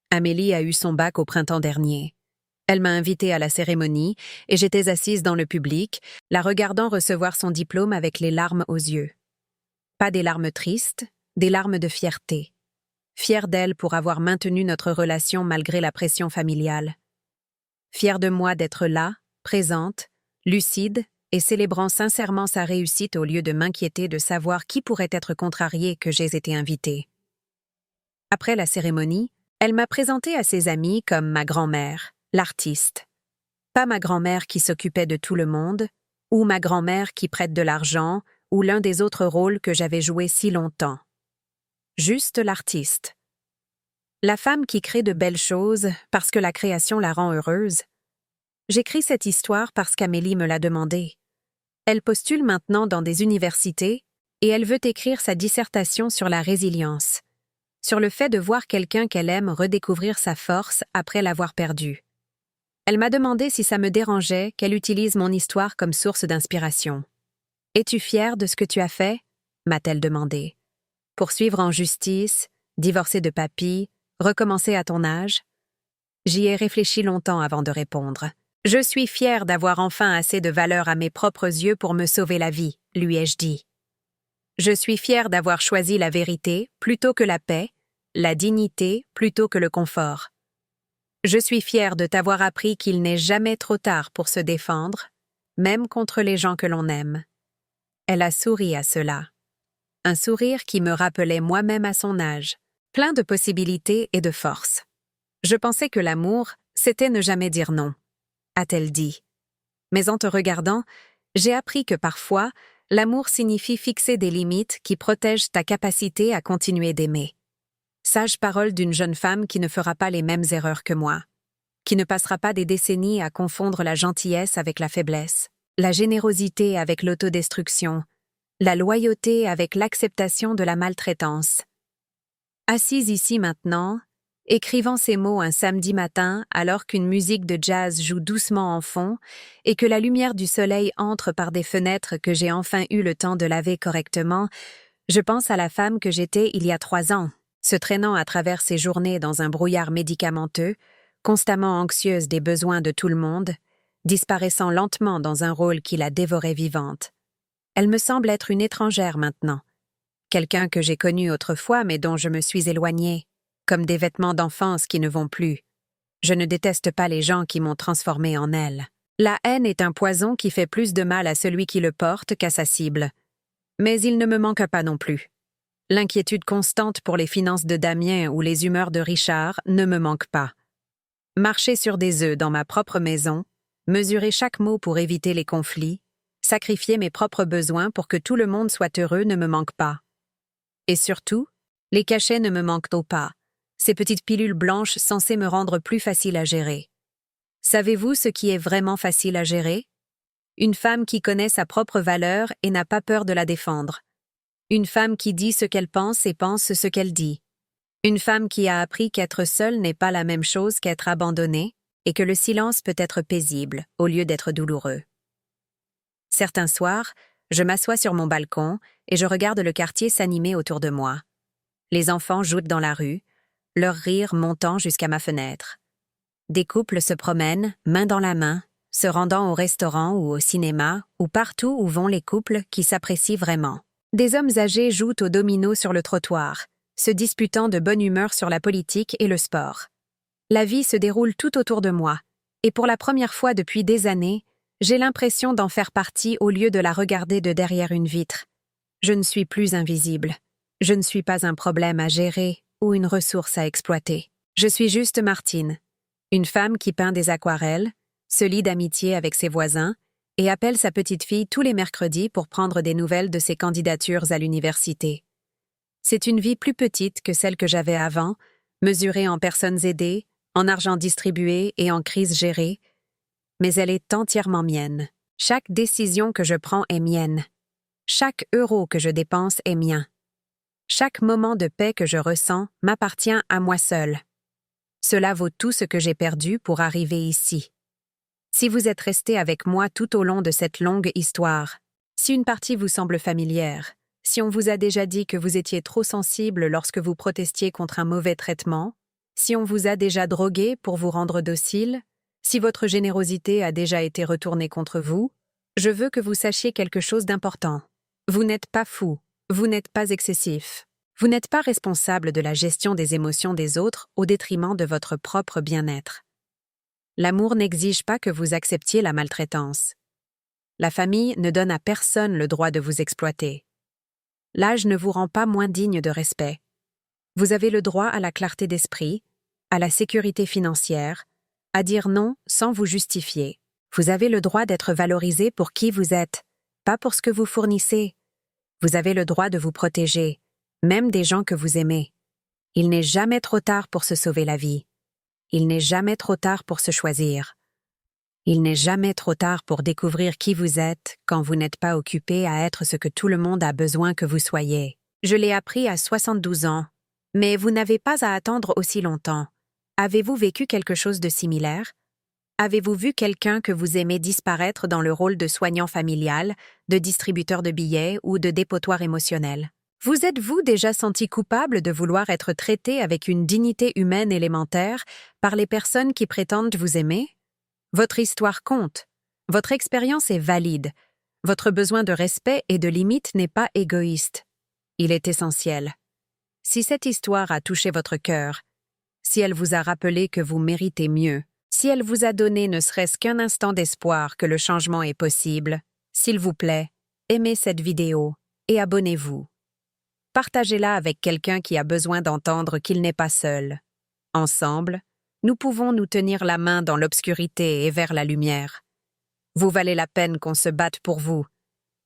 Amélie a eu son bac au printemps dernier. Elle m'a invitée à la cérémonie et j'étais assise dans le public, la regardant recevoir son diplôme avec les larmes aux yeux. Pas des larmes tristes, des larmes de fierté. Fière d'elle pour avoir maintenu notre relation malgré la pression familiale. Fière de moi d'être là, présente, lucide et célébrant sincèrement sa réussite au lieu de m'inquiéter de savoir qui pourrait être contrarié que j'ai été invitée. Après la cérémonie, elle m'a présentée à ses amis comme ma grand-mère, l'artiste. Pas ma grand-mère qui s'occupait de tout le monde, ou ma grand-mère qui prête de l'argent, ou l'un des autres rôles que j'avais joués si longtemps. Juste l'artiste. La femme qui crée de belles choses parce que la création la rend heureuse. J'écris cette histoire parce qu'Amélie me l'a demandé. Elle postule maintenant dans des universités et elle veut écrire sa dissertation sur la résilience, sur le fait de voir quelqu'un qu'elle aime redécouvrir sa force après l'avoir perdue. Elle m'a demandé si ça me dérangeait qu'elle utilise mon histoire comme source d'inspiration. « Es-tu fière de ce que tu as fait ?» m'a-t-elle demandé. « Poursuivre en justice, divorcer de papy, recommencer à ton âge ?» J'y ai réfléchi longtemps avant de répondre. « Je suis fière d'avoir enfin assez de valeur à mes propres yeux pour me sauver la vie, lui ai-je dit. Je suis fière d'avoir choisi la vérité plutôt que la paix, la dignité plutôt que le confort. Je suis fière de t'avoir appris qu'il n'est jamais trop tard pour se défendre, même contre les gens que l'on aime. » Elle a souri à cela. Un sourire qui me rappelait moi-même à son âge, plein de possibilités et de force. Je pensais que l'amour, c'était ne jamais dire non, a-t-elle dit. Mais en te regardant, j'ai appris que parfois, l'amour signifie fixer des limites qui protègent ta capacité à continuer d'aimer. Sage parole d'une jeune femme qui ne fera pas les mêmes erreurs que moi, qui ne passera pas des décennies à confondre la gentillesse avec la faiblesse, la générosité avec l'autodestruction, la loyauté avec l'acceptation de la maltraitance. Assise ici maintenant, écrivant ces mots un samedi matin alors qu'une musique de jazz joue doucement en fond et que la lumière du soleil entre par des fenêtres que j'ai enfin eu le temps de laver correctement, je pense à la femme que j'étais il y a 3 ans, se traînant à travers ses journées dans un brouillard médicamenteux, constamment anxieuse des besoins de tout le monde, disparaissant lentement dans un rôle qui la dévorait vivante. Elle me semble être une étrangère maintenant, quelqu'un que j'ai connu autrefois mais dont je me suis éloignée, comme des vêtements d'enfance qui ne vont plus. Je ne déteste pas les gens qui m'ont transformée en elle. La haine est un poison qui fait plus de mal à celui qui le porte qu'à sa cible. Mais il ne me manque pas non plus. L'inquiétude constante pour les finances de Damien ou les humeurs de Richard ne me manque pas. Marcher sur des œufs dans ma propre maison, mesurer chaque mot pour éviter les conflits, sacrifier mes propres besoins pour que tout le monde soit heureux ne me manque pas. Et surtout, les cachets ne me manquent pas, ces petites pilules blanches censées me rendre plus facile à gérer. Savez-vous ce qui est vraiment facile à gérer? Une femme qui connaît sa propre valeur et n'a pas peur de la défendre. Une femme qui dit ce qu'elle pense et pense ce qu'elle dit. Une femme qui a appris qu'être seule n'est pas la même chose qu'être abandonnée et que le silence peut être paisible au lieu d'être douloureux. Certains soirs, je m'assois sur mon balcon et je regarde le quartier s'animer autour de moi. Les enfants jouent dans la rue, leur rire montant jusqu'à ma fenêtre. Des couples se promènent, main dans la main, se rendant au restaurant ou au cinéma, ou partout où vont les couples qui s'apprécient vraiment. Des hommes âgés jouent au domino sur le trottoir, se disputant de bonne humeur sur la politique et le sport. La vie se déroule tout autour de moi, et pour la première fois depuis des années, j'ai l'impression d'en faire partie au lieu de la regarder de derrière une vitre. Je ne suis plus invisible. Je ne suis pas un problème à gérer ou une ressource à exploiter. Je suis juste Martine, une femme qui peint des aquarelles, se lie d'amitié avec ses voisins et appelle sa petite fille tous les mercredis pour prendre des nouvelles de ses candidatures à l'université. C'est une vie plus petite que celle que j'avais avant, mesurée en personnes aidées, en argent distribué et en crise gérée, mais elle est entièrement mienne. Chaque décision que je prends est mienne. Chaque euro que je dépense est mien. Chaque moment de paix que je ressens m'appartient à moi seule. Cela vaut tout ce que j'ai perdu pour arriver ici. Si vous êtes resté avec moi tout au long de cette longue histoire, si une partie vous semble familière, si on vous a déjà dit que vous étiez trop sensible lorsque vous protestiez contre un mauvais traitement, si on vous a déjà drogué pour vous rendre docile, si votre générosité a déjà été retournée contre vous, je veux que vous sachiez quelque chose d'important. Vous n'êtes pas fou, vous n'êtes pas excessif. Vous n'êtes pas responsable de la gestion des émotions des autres au détriment de votre propre bien-être. L'amour n'exige pas que vous acceptiez la maltraitance. La famille ne donne à personne le droit de vous exploiter. L'âge ne vous rend pas moins digne de respect. Vous avez le droit à la clarté d'esprit, à la sécurité financière, à dire non sans vous justifier. Vous avez le droit d'être valorisé pour qui vous êtes, pas pour ce que vous fournissez. Vous avez le droit de vous protéger, même des gens que vous aimez. Il n'est jamais trop tard pour se sauver la vie. Il n'est jamais trop tard pour se choisir. Il n'est jamais trop tard pour découvrir qui vous êtes quand vous n'êtes pas occupé à être ce que tout le monde a besoin que vous soyez. Je l'ai appris à 72 ans, mais vous n'avez pas à attendre aussi longtemps. Avez-vous vécu quelque chose de similaire? Avez-vous vu quelqu'un que vous aimez disparaître dans le rôle de soignant familial, de distributeur de billets ou de dépotoir émotionnel? Vous êtes-vous déjà senti coupable de vouloir être traité avec une dignité humaine élémentaire par les personnes qui prétendent vous aimer? Votre histoire compte. Votre expérience est valide. Votre besoin de respect et de limite n'est pas égoïste. Il est essentiel. Si cette histoire a touché votre cœur, si elle vous a rappelé que vous méritez mieux, si elle vous a donné ne serait-ce qu'un instant d'espoir que le changement est possible, s'il vous plaît, aimez cette vidéo et abonnez-vous. Partagez-la avec quelqu'un qui a besoin d'entendre qu'il n'est pas seul. Ensemble, nous pouvons nous tenir la main dans l'obscurité et vers la lumière. Vous valez la peine qu'on se batte pour vous.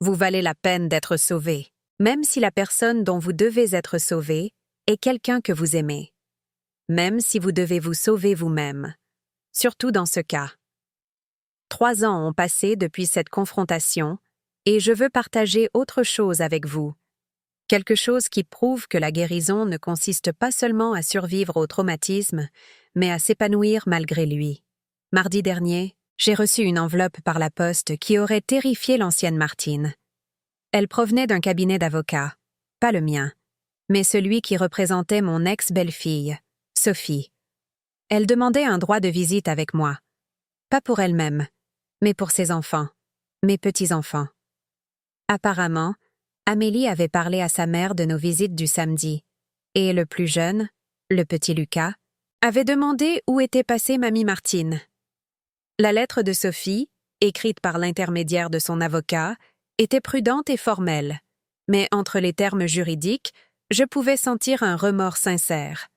Vous valez la peine d'être sauvé, même si la personne dont vous devez être sauvé est quelqu'un que vous aimez. Même si vous devez vous sauver vous-même. Surtout dans ce cas. 3 ans ont passé depuis cette confrontation et je veux partager autre chose avec vous. Quelque chose qui prouve que la guérison ne consiste pas seulement à survivre au traumatisme, mais à s'épanouir malgré lui. Mardi dernier, j'ai reçu une enveloppe par la poste qui aurait terrifié l'ancienne Martine. Elle provenait d'un cabinet d'avocats, pas le mien, mais celui qui représentait mon ex-belle-fille, Sophie. Elle demandait un droit de visite avec moi. Pas pour elle-même, mais pour ses enfants, mes petits-enfants. Apparemment, Amélie avait parlé à sa mère de nos visites du samedi, et le plus jeune, le petit Lucas, avait demandé où était passée Mamie Martine. La lettre de Sophie, écrite par l'intermédiaire de son avocat, était prudente et formelle, mais entre les termes juridiques, je pouvais sentir un remords sincère.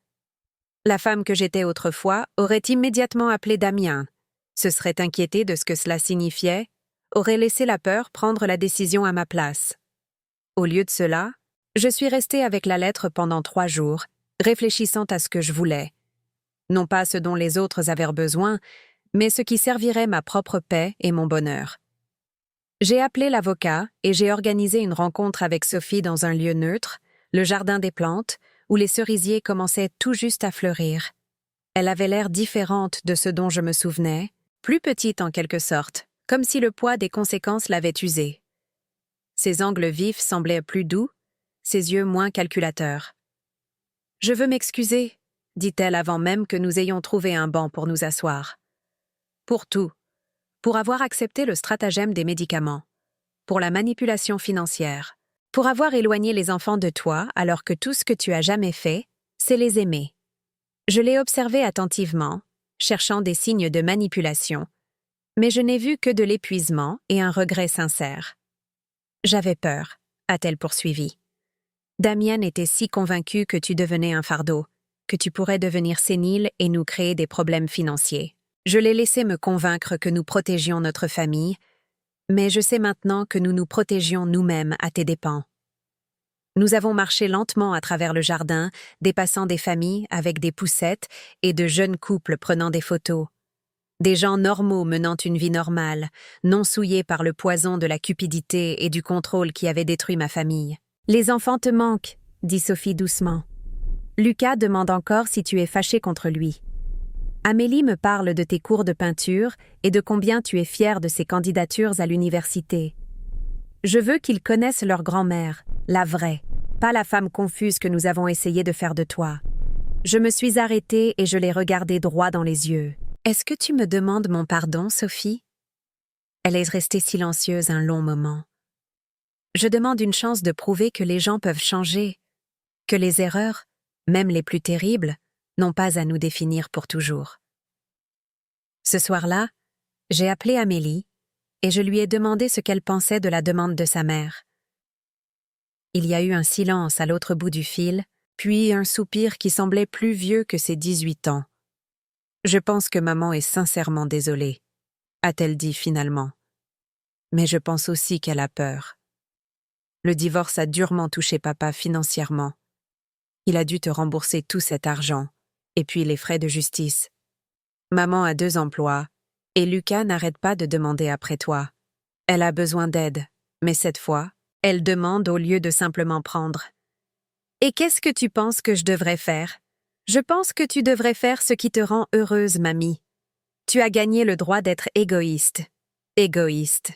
La femme que j'étais autrefois aurait immédiatement appelé Damien, se serait inquiétée de ce que cela signifiait, aurait laissé la peur prendre la décision à ma place. Au lieu de cela, je suis restée avec la lettre pendant 3 jours, réfléchissant à ce que je voulais. Non pas ce dont les autres avaient besoin, mais ce qui servirait ma propre paix et mon bonheur. J'ai appelé l'avocat et j'ai organisé une rencontre avec Sophie dans un lieu neutre, le jardin des plantes, où les cerisiers commençaient tout juste à fleurir. Elle avait l'air différente de ce dont je me souvenais, plus petite en quelque sorte, comme si le poids des conséquences l'avait usée. Ses angles vifs semblaient plus doux, ses yeux moins calculateurs. « Je veux m'excuser », dit-elle avant même que nous ayons trouvé un banc pour nous asseoir. « Pour tout. Pour avoir accepté le stratagème des médicaments. Pour la manipulation financière. Pour avoir éloigné les enfants de toi alors que tout ce que tu as jamais fait, c'est les aimer. » Je l'ai observé attentivement, cherchant des signes de manipulation, mais je n'ai vu que de l'épuisement et un regret sincère. « J'avais peur », a-t-elle poursuivi. « Damian était si convaincu que tu devenais un fardeau, que tu pourrais devenir sénile et nous créer des problèmes financiers. Je l'ai laissé me convaincre que nous protégions notre famille, mais je sais maintenant que nous nous protégions nous-mêmes à tes dépens. Nous avons marché lentement à travers le jardin, dépassant des familles avec des poussettes et de jeunes couples prenant des photos. Des gens normaux menant une vie normale, non souillés par le poison de la cupidité et du contrôle qui avait détruit ma famille. « Les enfants te manquent », dit Sophie doucement. Lucas demande encore si tu es fâché contre lui. Amélie me parle de tes cours de peinture et de combien tu es fière de ses candidatures à l'université. Je veux qu'ils connaissent leur grand-mère, la vraie, pas la femme confuse que nous avons essayé de faire de toi. Je me suis arrêtée et je l'ai regardée droit dans les yeux. « Est-ce que tu me demandes mon pardon, Sophie ?» Elle est restée silencieuse un long moment. Je demande une chance de prouver que les gens peuvent changer, que les erreurs, même les plus terribles, n'ont pas à nous définir pour toujours. Ce soir-là, j'ai appelé Amélie et je lui ai demandé ce qu'elle pensait de la demande de sa mère. Il y a eu un silence à l'autre bout du fil, puis un soupir qui semblait plus vieux que ses 18 ans. « Je pense que maman est sincèrement désolée », a-t-elle dit finalement. Mais je pense aussi qu'elle a peur. Le divorce a durement touché papa financièrement. Il a dû te rembourser tout cet argent, et puis les frais de justice. Maman a 2 emplois, et Lucas n'arrête pas de demander après toi. Elle a besoin d'aide, mais cette fois, elle demande au lieu de simplement prendre. Et qu'est-ce que tu penses que je devrais faire? Je pense que tu devrais faire ce qui te rend heureuse, mamie. Tu as gagné le droit d'être égoïste. Égoïste.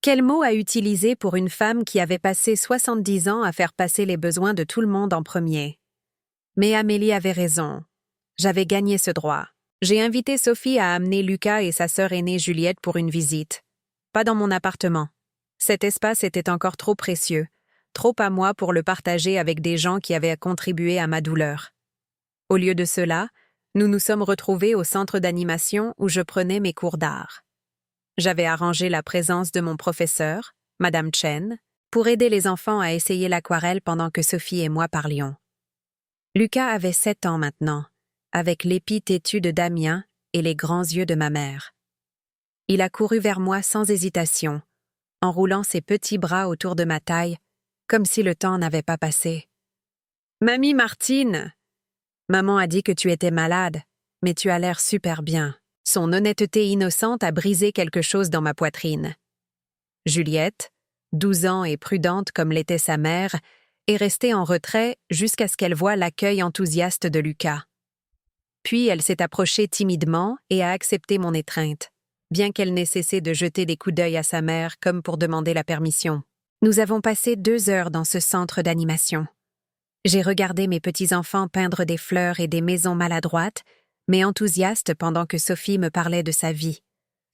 Quel mot à utiliser pour une femme qui avait passé 70 ans à faire passer les besoins de tout le monde en premier? Mais Amélie avait raison. J'avais gagné ce droit. J'ai invité Sophie à amener Lucas et sa sœur aînée Juliette pour une visite. Pas dans mon appartement. Cet espace était encore trop précieux, trop à moi pour le partager avec des gens qui avaient contribué à ma douleur. Au lieu de cela, nous nous sommes retrouvés au centre d'animation où je prenais mes cours d'art. J'avais arrangé la présence de mon professeur, Madame Chen, pour aider les enfants à essayer l'aquarelle pendant que Sophie et moi parlions. Lucas avait 7 ans maintenant, avec l'épi têtu de Damien et les grands yeux de ma mère. Il a couru vers moi sans hésitation, en roulant ses petits bras autour de ma taille, comme si le temps n'avait pas passé. « Mamie Martine! Maman a dit que tu étais malade, mais tu as l'air super bien. » Son honnêteté innocente a brisé quelque chose dans ma poitrine. Juliette, 12 ans et prudente comme l'était sa mère, est restée en retrait jusqu'à ce qu'elle voie l'accueil enthousiaste de Lucas. Puis elle s'est approchée timidement et a accepté mon étreinte, bien qu'elle n'ait cessé de jeter des coups d'œil à sa mère comme pour demander la permission. Nous avons passé 2 heures dans ce centre d'animation. J'ai regardé mes petits-enfants peindre des fleurs et des maisons maladroites, mais enthousiaste pendant que Sophie me parlait de sa vie,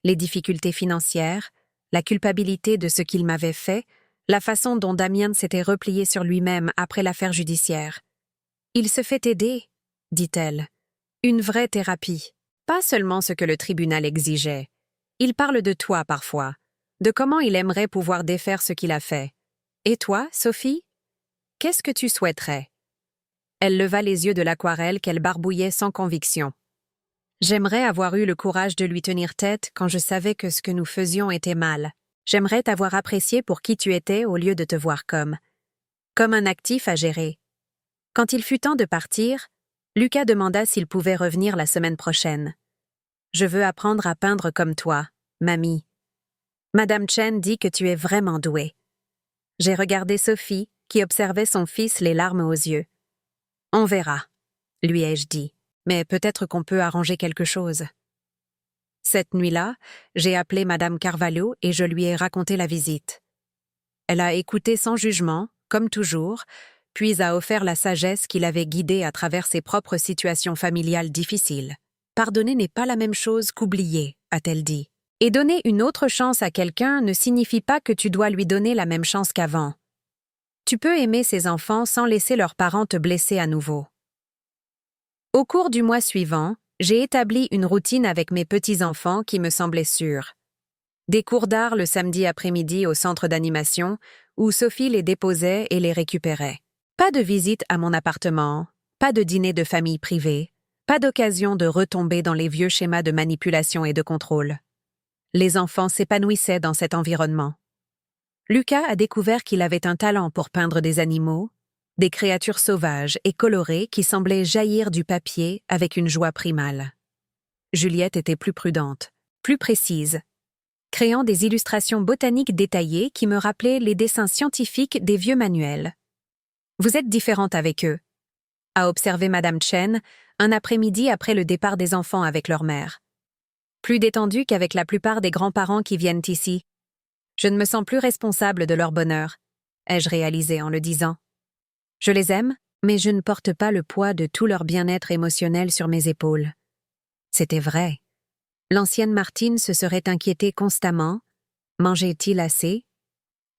les difficultés financières, la culpabilité de ce qu'il m'avait fait, la façon dont Damien s'était replié sur lui-même après l'affaire judiciaire. « Il se fait aider », dit-elle. « Une vraie thérapie, pas seulement ce que le tribunal exigeait. Il parle de toi parfois, de comment il aimerait pouvoir défaire ce qu'il a fait. Et toi, Sophie? Qu'est-ce que tu souhaiterais ?» Elle leva les yeux de l'aquarelle qu'elle barbouillait sans conviction. J'aimerais avoir eu le courage de lui tenir tête quand je savais que ce que nous faisions était mal. J'aimerais t'avoir apprécié pour qui tu étais au lieu de te voir comme un actif à gérer. Quand il fut temps de partir, Lucas demanda s'il pouvait revenir la semaine prochaine. Je veux apprendre à peindre comme toi, mamie. Madame Chen dit que tu es vraiment douée. J'ai regardé Sophie, qui observait son fils les larmes aux yeux. On verra, lui ai-je dit, mais peut-être qu'on peut arranger quelque chose. Cette nuit-là, j'ai appelé Madame Carvalho et je lui ai raconté la visite. Elle a écouté sans jugement, comme toujours, puis a offert la sagesse qui l'avait guidée à travers ses propres situations familiales difficiles. Pardonner n'est pas la même chose qu'oublier, a-t-elle dit. Et donner une autre chance à quelqu'un ne signifie pas que tu dois lui donner la même chance qu'avant. Tu peux aimer ses enfants sans laisser leurs parents te blesser à nouveau. Au cours du mois suivant, j'ai établi une routine avec mes petits-enfants qui me semblait sûre. Des cours d'art le samedi après-midi au centre d'animation, où Sophie les déposait et les récupérait. Pas de visite à mon appartement, pas de dîner de famille privé, pas d'occasion de retomber dans les vieux schémas de manipulation et de contrôle. Les enfants s'épanouissaient dans cet environnement. Lucas a découvert qu'il avait un talent pour peindre des animaux, des créatures sauvages et colorées qui semblaient jaillir du papier avec une joie primale. Juliette était plus prudente, plus précise, créant des illustrations botaniques détaillées qui me rappelaient les dessins scientifiques des vieux manuels. « Vous êtes différente avec eux », a observé Madame Chen un après-midi après le départ des enfants avec leur mère. Plus détendue qu'avec la plupart des grands-parents qui viennent ici. Je ne me sens plus responsable de leur bonheur, ai-je réalisé en le disant. Je les aime, mais je ne porte pas le poids de tout leur bien-être émotionnel sur mes épaules. C'était vrai. L'ancienne Martine se serait inquiétée constamment. Mangeait-il assez?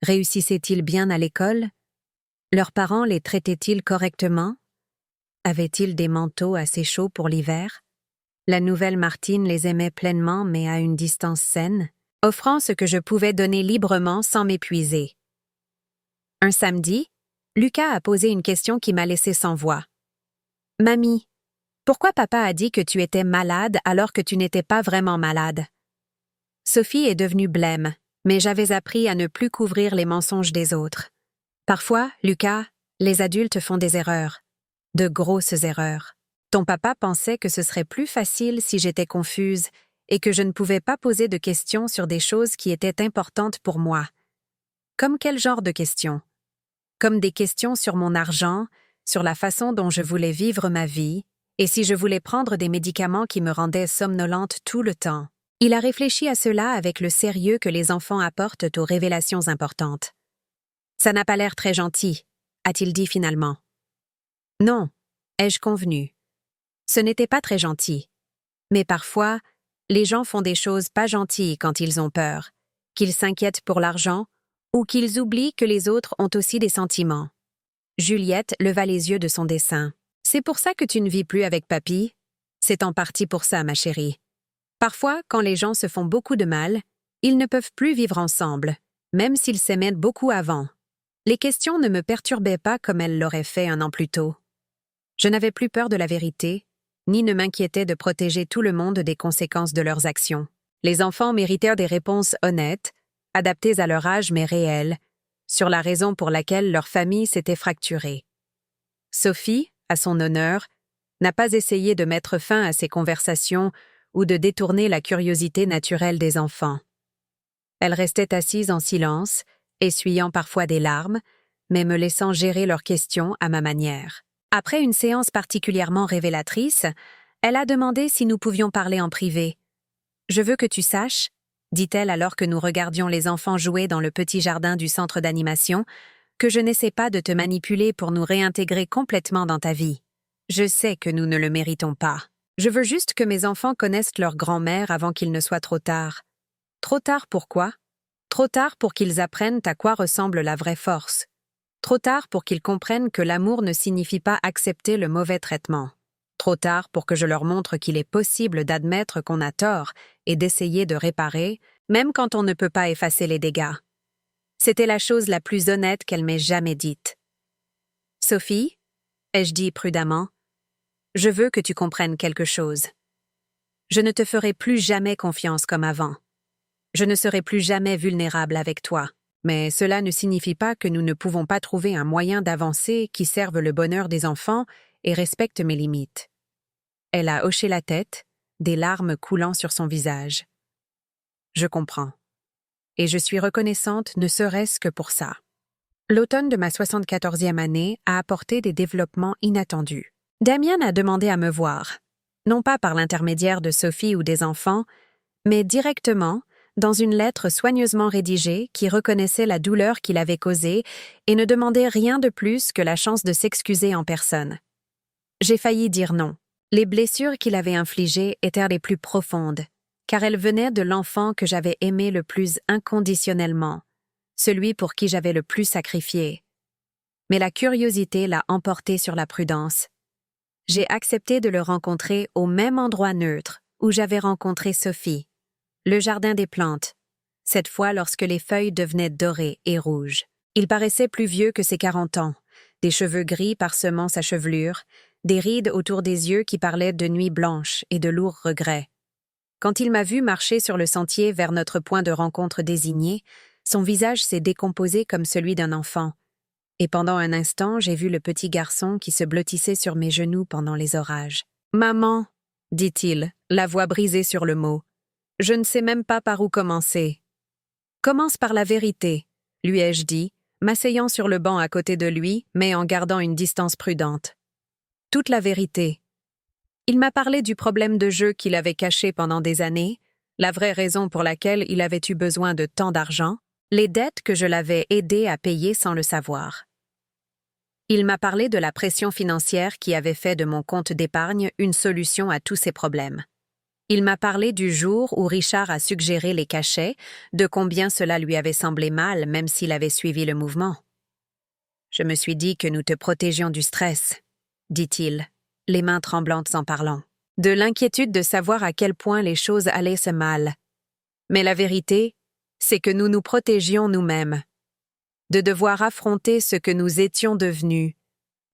Réussissait-il bien à l'école? Leurs parents les traitaient-ils correctement? Avaient-ils des manteaux assez chauds pour l'hiver? La nouvelle Martine les aimait pleinement mais à une distance saine, offrant ce que je pouvais donner librement sans m'épuiser. Un samedi, Lucas a posé une question qui m'a laissé sans voix. « Mamie, pourquoi papa a dit que tu étais malade alors que tu n'étais pas vraiment malade? » Sophie est devenue blême, mais j'avais appris à ne plus couvrir les mensonges des autres. Parfois, Lucas, les adultes font des erreurs. De grosses erreurs. Ton papa pensait que ce serait plus facile si j'étais confuse et que je ne pouvais pas poser de questions sur des choses qui étaient importantes pour moi. Comme quel genre de questions? Comme des questions sur mon argent, sur la façon dont je voulais vivre ma vie, et si je voulais prendre des médicaments qui me rendaient somnolente tout le temps. Il a réfléchi à cela avec le sérieux que les enfants apportent aux révélations importantes. « Ça n'a pas l'air très gentil », a-t-il dit finalement. « Non, ai-je convenu. Ce n'était pas très gentil. Mais parfois, les gens font des choses pas gentilles quand ils ont peur, qu'ils s'inquiètent pour l'argent ou qu'ils oublient que les autres ont aussi des sentiments. » Juliette leva les yeux de son dessin. « C'est pour ça que tu ne vis plus avec papy? C'est en partie pour ça, ma chérie. Parfois, quand les gens se font beaucoup de mal, ils ne peuvent plus vivre ensemble, même s'ils s'aimaient beaucoup avant. Les questions ne me perturbaient pas comme elles l'auraient fait un an plus tôt. Je n'avais plus peur de la vérité, ni ne m'inquiétais de protéger tout le monde des conséquences de leurs actions. Les enfants méritèrent des réponses honnêtes, adaptées à leur âge mais réelles, sur la raison pour laquelle leur famille s'était fracturée. Sophie, à son honneur, n'a pas essayé de mettre fin à ces conversations ou de détourner la curiosité naturelle des enfants. Elle restait assise en silence, essuyant parfois des larmes, mais me laissant gérer leurs questions à ma manière. Après une séance particulièrement révélatrice, elle a demandé si nous pouvions parler en privé. « Je veux que tu saches, » dit-elle alors que nous regardions les enfants jouer dans le petit jardin du centre d'animation, « que je n'essaie pas de te manipuler pour nous réintégrer complètement dans ta vie. Je sais que nous ne le méritons pas. Je veux juste que mes enfants connaissent leur grand-mère avant qu'il ne soit trop tard. Trop tard pourquoi? Trop tard pour qu'ils apprennent à quoi ressemble la vraie force. Trop tard pour qu'ils comprennent que l'amour ne signifie pas accepter le mauvais traitement. Trop tard pour que je leur montre qu'il est possible d'admettre qu'on a tort et d'essayer de réparer, même quand on ne peut pas effacer les dégâts. » C'était la chose la plus honnête qu'elle m'ait jamais dite. « Sophie, » ai-je dit prudemment, « je veux que tu comprennes quelque chose. Je ne te ferai plus jamais confiance comme avant. Je ne serai plus jamais vulnérable avec toi. Mais cela ne signifie pas que nous ne pouvons pas trouver un moyen d'avancer qui serve le bonheur des enfants et respecte mes limites. » Elle a hoché la tête, des larmes coulant sur son visage. « Je comprends. et je suis reconnaissante ne serait-ce que pour ça. L'automne de ma 74e année a apporté des développements inattendus. Damien a demandé à me voir, non pas par l'intermédiaire de Sophie ou des enfants, mais directement dans une lettre soigneusement rédigée qui reconnaissait la douleur qu'il avait causée et ne demandait rien de plus que la chance de s'excuser en personne. J'ai failli dire non. Les blessures qu'il avait infligées étaient les plus profondes, car elles venaient de l'enfant que j'avais aimé le plus inconditionnellement, celui pour qui j'avais le plus sacrifié. Mais la curiosité l'a emporté sur la prudence. J'ai accepté de le rencontrer au même endroit neutre où j'avais rencontré Sophie, le jardin des plantes, cette fois lorsque les feuilles devenaient dorées et rouges. Il paraissait plus vieux que ses 40 ans, des cheveux gris parsemant sa chevelure, des rides autour des yeux qui parlaient de nuits blanches et de lourds regrets. Quand il m'a vu marcher sur le sentier vers notre point de rencontre désigné, son visage s'est décomposé comme celui d'un enfant, et pendant un instant j'ai vu le petit garçon qui se blottissait sur mes genoux pendant les orages. « Maman !» dit-il, la voix brisée sur le mot. « Je ne sais même pas par où commencer. »« Commence par la vérité, » lui ai-je dit, m'asseyant sur le banc à côté de lui, mais en gardant une distance prudente. Toute la vérité. Il m'a parlé du problème de jeu qu'il avait caché pendant des années, la vraie raison pour laquelle il avait eu besoin de tant d'argent, les dettes que je l'avais aidé à payer sans le savoir. Il m'a parlé de la pression financière qui avait fait de mon compte d'épargne une solution à tous ses problèmes. Il m'a parlé du jour où Richard a suggéré les cachets, de combien cela lui avait semblé mal même s'il avait suivi le mouvement. Je me suis dit que nous te protégions du stress, dit-il, les mains tremblantes en parlant, de l'inquiétude de savoir à quel point les choses allaient se mal. Mais la vérité, c'est que nous nous protégions nous-mêmes, de devoir affronter ce que nous étions devenus,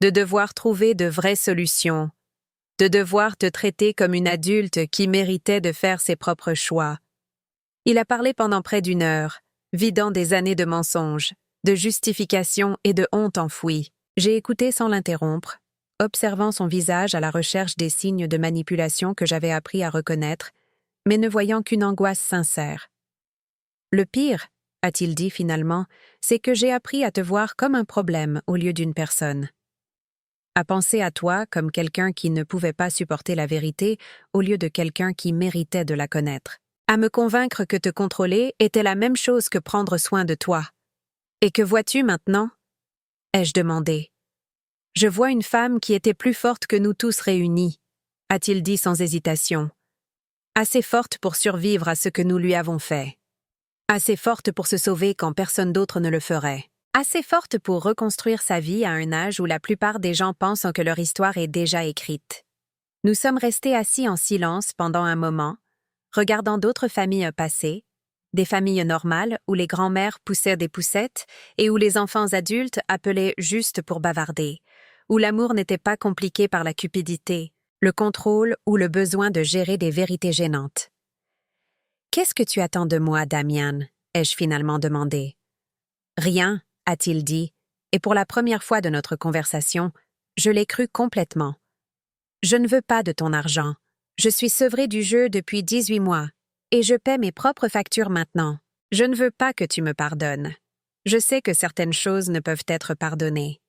de devoir trouver de vraies solutions, de devoir te traiter comme une adulte qui méritait de faire ses propres choix. Il a parlé pendant près d'1 heure, vidant des années de mensonges, de justifications et de honte enfouies. J'ai écouté sans l'interrompre, observant son visage à la recherche des signes de manipulation que j'avais appris à reconnaître, mais ne voyant qu'une angoisse sincère. Le pire, a-t-il dit finalement, c'est que j'ai appris à te voir comme un problème au lieu d'une personne. À penser à toi comme quelqu'un qui ne pouvait pas supporter la vérité au lieu de quelqu'un qui méritait de la connaître. À me convaincre que te contrôler était la même chose que prendre soin de toi. Et que vois-tu maintenant ? Ai-je demandé. Je vois une femme qui était plus forte que nous tous réunis, a-t-il dit sans hésitation. Assez forte pour survivre à ce que nous lui avons fait. Assez forte pour se sauver quand personne d'autre ne le ferait. Assez forte pour reconstruire sa vie à un âge où la plupart des gens pensent que leur histoire est déjà écrite. Nous sommes restés assis en silence pendant un moment, regardant d'autres familles passer, des familles normales où les grands-mères poussaient des poussettes et où les enfants adultes appelaient juste pour bavarder, où l'amour n'était pas compliqué par la cupidité, le contrôle ou le besoin de gérer des vérités gênantes. « Qu'est-ce que tu attends de moi, Damian ?» ai-je finalement demandé. « Rien, » a-t-il dit, et pour la première fois de notre conversation, je l'ai cru complètement. « Je ne veux pas de ton argent. Je suis sevrée du jeu depuis 18 mois, et je paie mes propres factures maintenant. Je ne veux pas que tu me pardonnes. Je sais que certaines choses ne peuvent être pardonnées.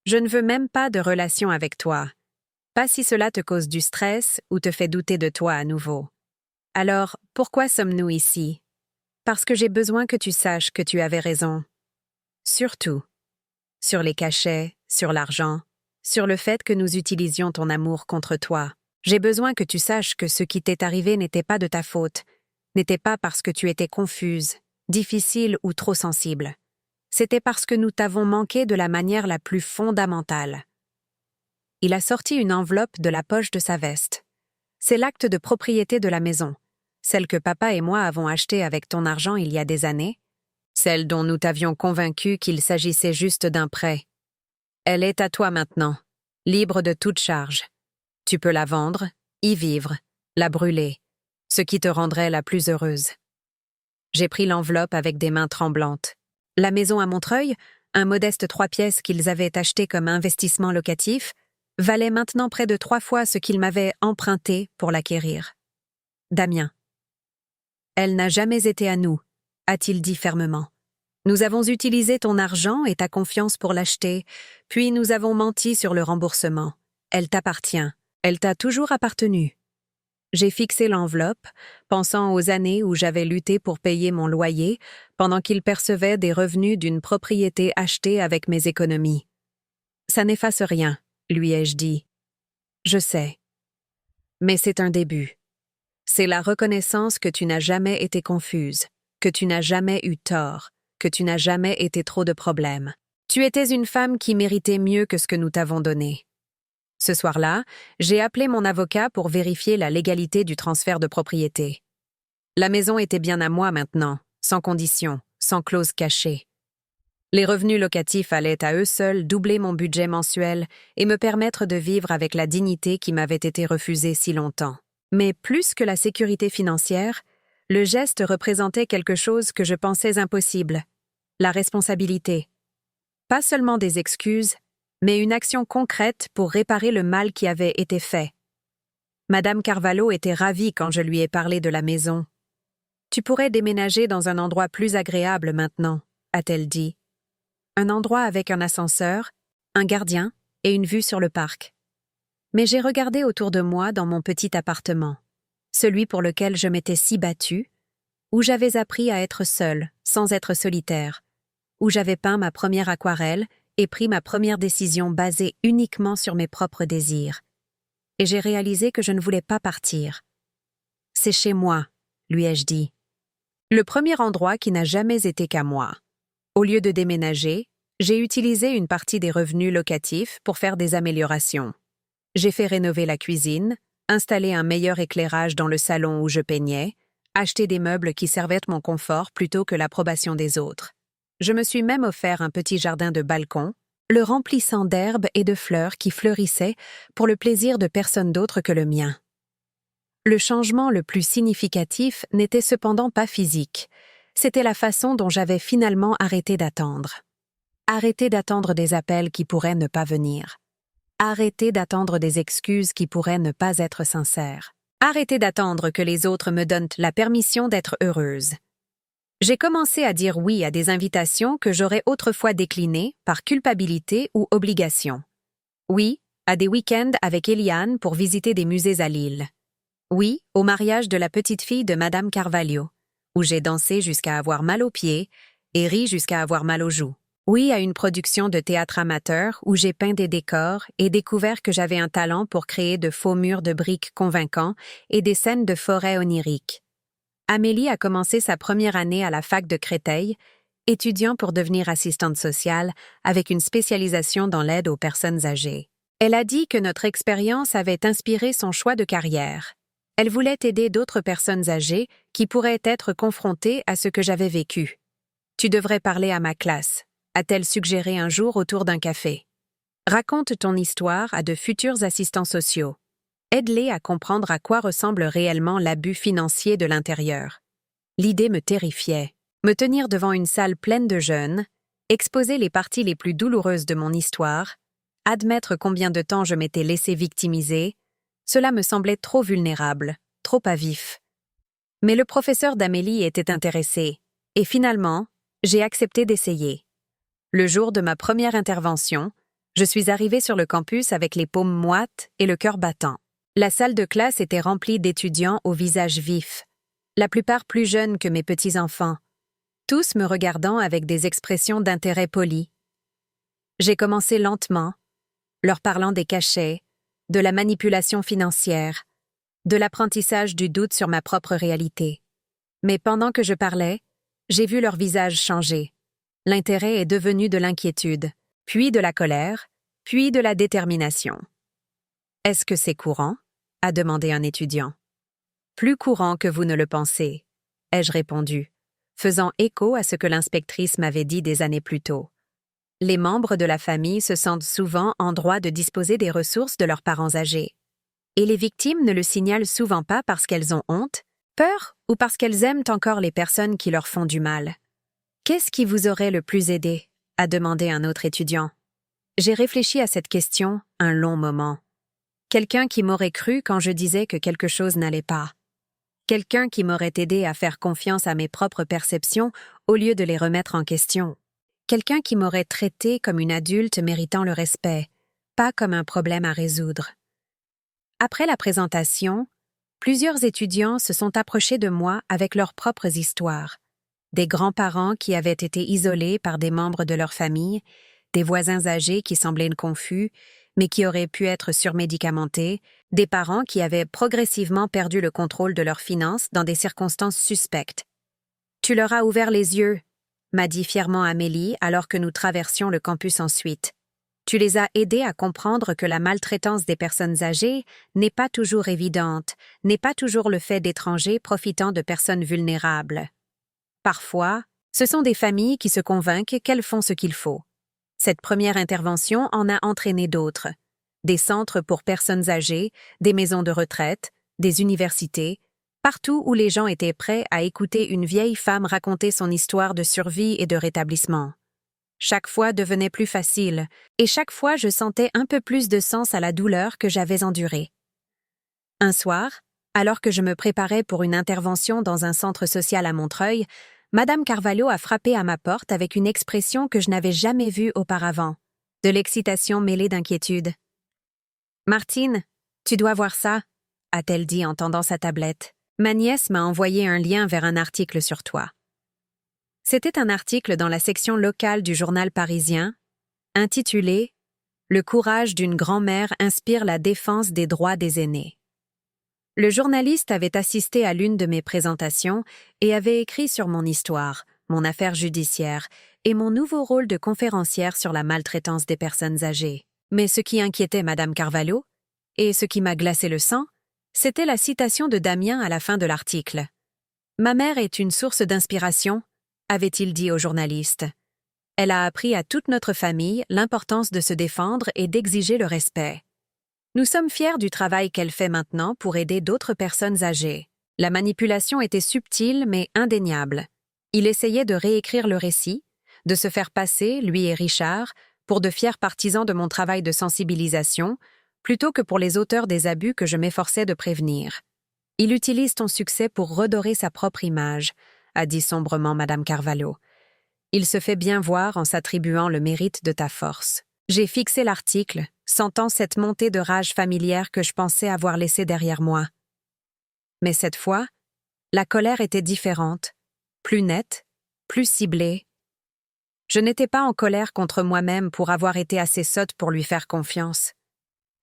Je ne veux même pas de relation avec toi. Pas si cela te cause du stress ou te fait douter de toi à nouveau. Alors, pourquoi sommes-nous ici? Parce que j'ai besoin que tu saches que tu avais raison. Surtout. Sur les cachets, sur l'argent, sur le fait que nous utilisions ton amour contre toi. J'ai besoin que tu saches que ce qui t'est arrivé n'était pas de ta faute, n'était pas parce que tu étais confuse, difficile ou trop sensible. C'était parce que nous t'avons manqué de la manière la plus fondamentale. Il a sorti une enveloppe de la poche de sa veste. C'est l'acte de propriété de la maison, celle que papa et moi avons achetée avec ton argent il y a des années, celle dont nous t'avions convaincu qu'il s'agissait juste d'un prêt. Elle est à toi maintenant, libre de toute charge. Tu peux la vendre, y vivre, la brûler, ce qui te rendrait la plus heureuse. J'ai pris l'enveloppe avec des mains tremblantes. La maison à Montreuil, un modeste 3 pièces qu'ils avaient acheté comme investissement locatif, valait maintenant près de 3 fois ce qu'ils m'avaient emprunté pour l'acquérir. Damien. Elle n'a jamais été à nous, a-t-il dit fermement. Nous avons utilisé ton argent et ta confiance pour l'acheter, puis nous avons menti sur le remboursement. Elle t'appartient. Elle t'a toujours appartenu. J'ai fixé l'enveloppe, pensant aux années où j'avais lutté pour payer mon loyer, pendant qu'il percevait des revenus d'une propriété achetée avec mes économies. Ça n'efface rien, lui ai-je dit. Je sais. Mais c'est un début. C'est la reconnaissance que tu n'as jamais été confuse, que tu n'as jamais eu tort, que tu n'as jamais été trop de problèmes. Tu étais une femme qui méritait mieux que ce que nous t'avons donné. Ce soir-là, j'ai appelé mon avocat pour vérifier la légalité du transfert de propriété. La maison était bien à moi maintenant, sans condition, sans clause cachée. Les revenus locatifs allaient à eux seuls doubler mon budget mensuel et me permettre de vivre avec la dignité qui m'avait été refusée si longtemps. Mais plus que la sécurité financière, le geste représentait quelque chose que je pensais impossible, la responsabilité. Pas seulement des excuses, mais une action concrète pour réparer le mal qui avait été fait. Madame Carvalho était ravie quand je lui ai parlé de la maison. « Tu pourrais déménager dans un endroit plus agréable maintenant », a-t-elle dit. Un endroit avec un ascenseur, un gardien et une vue sur le parc. Mais j'ai regardé autour de moi dans mon petit appartement, celui pour lequel je m'étais si battue, où j'avais appris à être seule, sans être solitaire, où j'avais peint ma première aquarelle et pris ma première décision basée uniquement sur mes propres désirs. Et j'ai réalisé que je ne voulais pas partir. « C'est chez moi », lui ai-je dit. Le premier endroit qui n'a jamais été qu'à moi. Au lieu de déménager, j'ai utilisé une partie des revenus locatifs pour faire des améliorations. J'ai fait rénover la cuisine, installer un meilleur éclairage dans le salon où je peignais, acheter des meubles qui servaient mon confort plutôt que l'approbation des autres. Je me suis même offert un petit jardin de balcon, le remplissant d'herbes et de fleurs qui fleurissaient pour le plaisir de personne d'autre que le mien. Le changement le plus significatif n'était cependant pas physique. C'était la façon dont j'avais finalement arrêté d'attendre. Arrêter d'attendre des appels qui pourraient ne pas venir. Arrêter d'attendre des excuses qui pourraient ne pas être sincères. Arrêter d'attendre que les autres me donnent la permission d'être heureuse. J'ai commencé à dire oui à des invitations que j'aurais autrefois déclinées par culpabilité ou obligation. Oui, à des week-ends avec Eliane pour visiter des musées à Lille. Oui, au mariage de la petite fille de Madame Carvalho, où j'ai dansé jusqu'à avoir mal aux pieds et ri jusqu'à avoir mal aux joues. Oui, à une production de théâtre amateur où j'ai peint des décors et découvert que j'avais un talent pour créer de faux murs de briques convaincants et des scènes de forêt oniriques. Amélie a commencé sa première année à la fac de Créteil, étudiant pour devenir assistante sociale avec une spécialisation dans l'aide aux personnes âgées. Elle a dit que notre expérience avait inspiré son choix de carrière. Elle voulait aider d'autres personnes âgées qui pourraient être confrontées à ce que j'avais vécu. « Tu devrais parler à ma classe », a-t-elle suggéré un jour autour d'un café. « Raconte ton histoire à de futurs assistants sociaux. Aide-les à comprendre à quoi ressemble réellement l'abus financier de l'intérieur. » L'idée me terrifiait. Me tenir devant une salle pleine de jeunes, exposer les parties les plus douloureuses de mon histoire, admettre combien de temps je m'étais laissé victimiser, cela me semblait trop vulnérable, trop à vif. Mais le professeur d'Amélie était intéressé, et finalement, j'ai accepté d'essayer. Le jour de ma première intervention, je suis arrivée sur le campus avec les paumes moites et le cœur battant. La salle de classe était remplie d'étudiants au visage vif, la plupart plus jeunes que mes petits-enfants, tous me regardant avec des expressions d'intérêt poli. J'ai commencé lentement, leur parlant des cachets, de la manipulation financière, de l'apprentissage du doute sur ma propre réalité. Mais pendant que je parlais, j'ai vu leur visage changer. L'intérêt est devenu de l'inquiétude, puis de la colère, puis de la détermination. « Est-ce que c'est courant ?» a demandé un étudiant. « Plus courant que vous ne le pensez », ai-je répondu, faisant écho à ce que l'inspectrice m'avait dit des années plus tôt. Les membres de la famille se sentent souvent en droit de disposer des ressources de leurs parents âgés. Et les victimes ne le signalent souvent pas parce qu'elles ont honte, peur ou parce qu'elles aiment encore les personnes qui leur font du mal. « Qu'est-ce qui vous aurait le plus aidé ?» a demandé un autre étudiant. J'ai réfléchi à cette question un long moment. Quelqu'un qui m'aurait cru quand je disais que quelque chose n'allait pas. Quelqu'un qui m'aurait aidé à faire confiance à mes propres perceptions au lieu de les remettre en question. Quelqu'un qui m'aurait traité comme une adulte méritant le respect, pas comme un problème à résoudre. Après la présentation, plusieurs étudiants se sont approchés de moi avec leurs propres histoires. Des grands-parents qui avaient été isolés par des membres de leur famille, des voisins âgés qui semblaient confus, mais qui auraient pu être surmédicamentés, des parents qui avaient progressivement perdu le contrôle de leurs finances dans des circonstances suspectes. « Tu leur as ouvert les yeux », m'a dit fièrement Amélie alors que nous traversions le campus ensuite. « Tu les as aidés à comprendre que la maltraitance des personnes âgées n'est pas toujours évidente, n'est pas toujours le fait d'étrangers profitant de personnes vulnérables. Parfois, ce sont des familles qui se convainquent qu'elles font ce qu'il faut. Cette première intervention en a entraîné d'autres. Des centres pour personnes âgées, des maisons de retraite, des universités, partout où les gens étaient prêts à écouter une vieille femme raconter son histoire de survie et de rétablissement. Chaque fois devenait plus facile, et chaque fois je sentais un peu plus de sens à la douleur que j'avais endurée. Un soir, alors que je me préparais pour une intervention dans un centre social à Montreuil, Madame Carvalho a frappé à ma porte avec une expression que je n'avais jamais vue auparavant, de l'excitation mêlée d'inquiétude. « Martine, tu dois voir ça », a-t-elle dit en tendant sa tablette. « Ma nièce m'a envoyé un lien vers un article sur toi. » C'était un article dans la section locale du journal parisien, intitulé « Le courage d'une grand-mère inspire la défense des droits des aînés ». Le journaliste avait assisté à l'une de mes présentations et avait écrit sur mon histoire, mon affaire judiciaire et mon nouveau rôle de conférencière sur la maltraitance des personnes âgées. Mais ce qui inquiétait Madame Carvalho, et ce qui m'a glacé le sang, c'était la citation de Damien à la fin de l'article. « Ma mère est une source d'inspiration », avait-il dit au journaliste. « Elle a appris à toute notre famille l'importance de se défendre et d'exiger le respect. Nous sommes fiers du travail qu'elle fait maintenant pour aider d'autres personnes âgées. La manipulation était subtile mais indéniable. Il essayait de réécrire le récit, de se faire passer, lui et Richard, pour de fiers partisans de mon travail de sensibilisation, plutôt que pour les auteurs des abus que je m'efforçais de prévenir. Il utilise ton succès pour redorer sa propre image, a dit sombrement Madame Carvalho. Il se fait bien voir en s'attribuant le mérite de ta force. J'ai fixé l'article, sentant cette montée de rage familière que je pensais avoir laissée derrière moi. Mais cette fois, la colère était différente, plus nette, plus ciblée. Je n'étais pas en colère contre moi-même pour avoir été assez sotte pour lui faire confiance.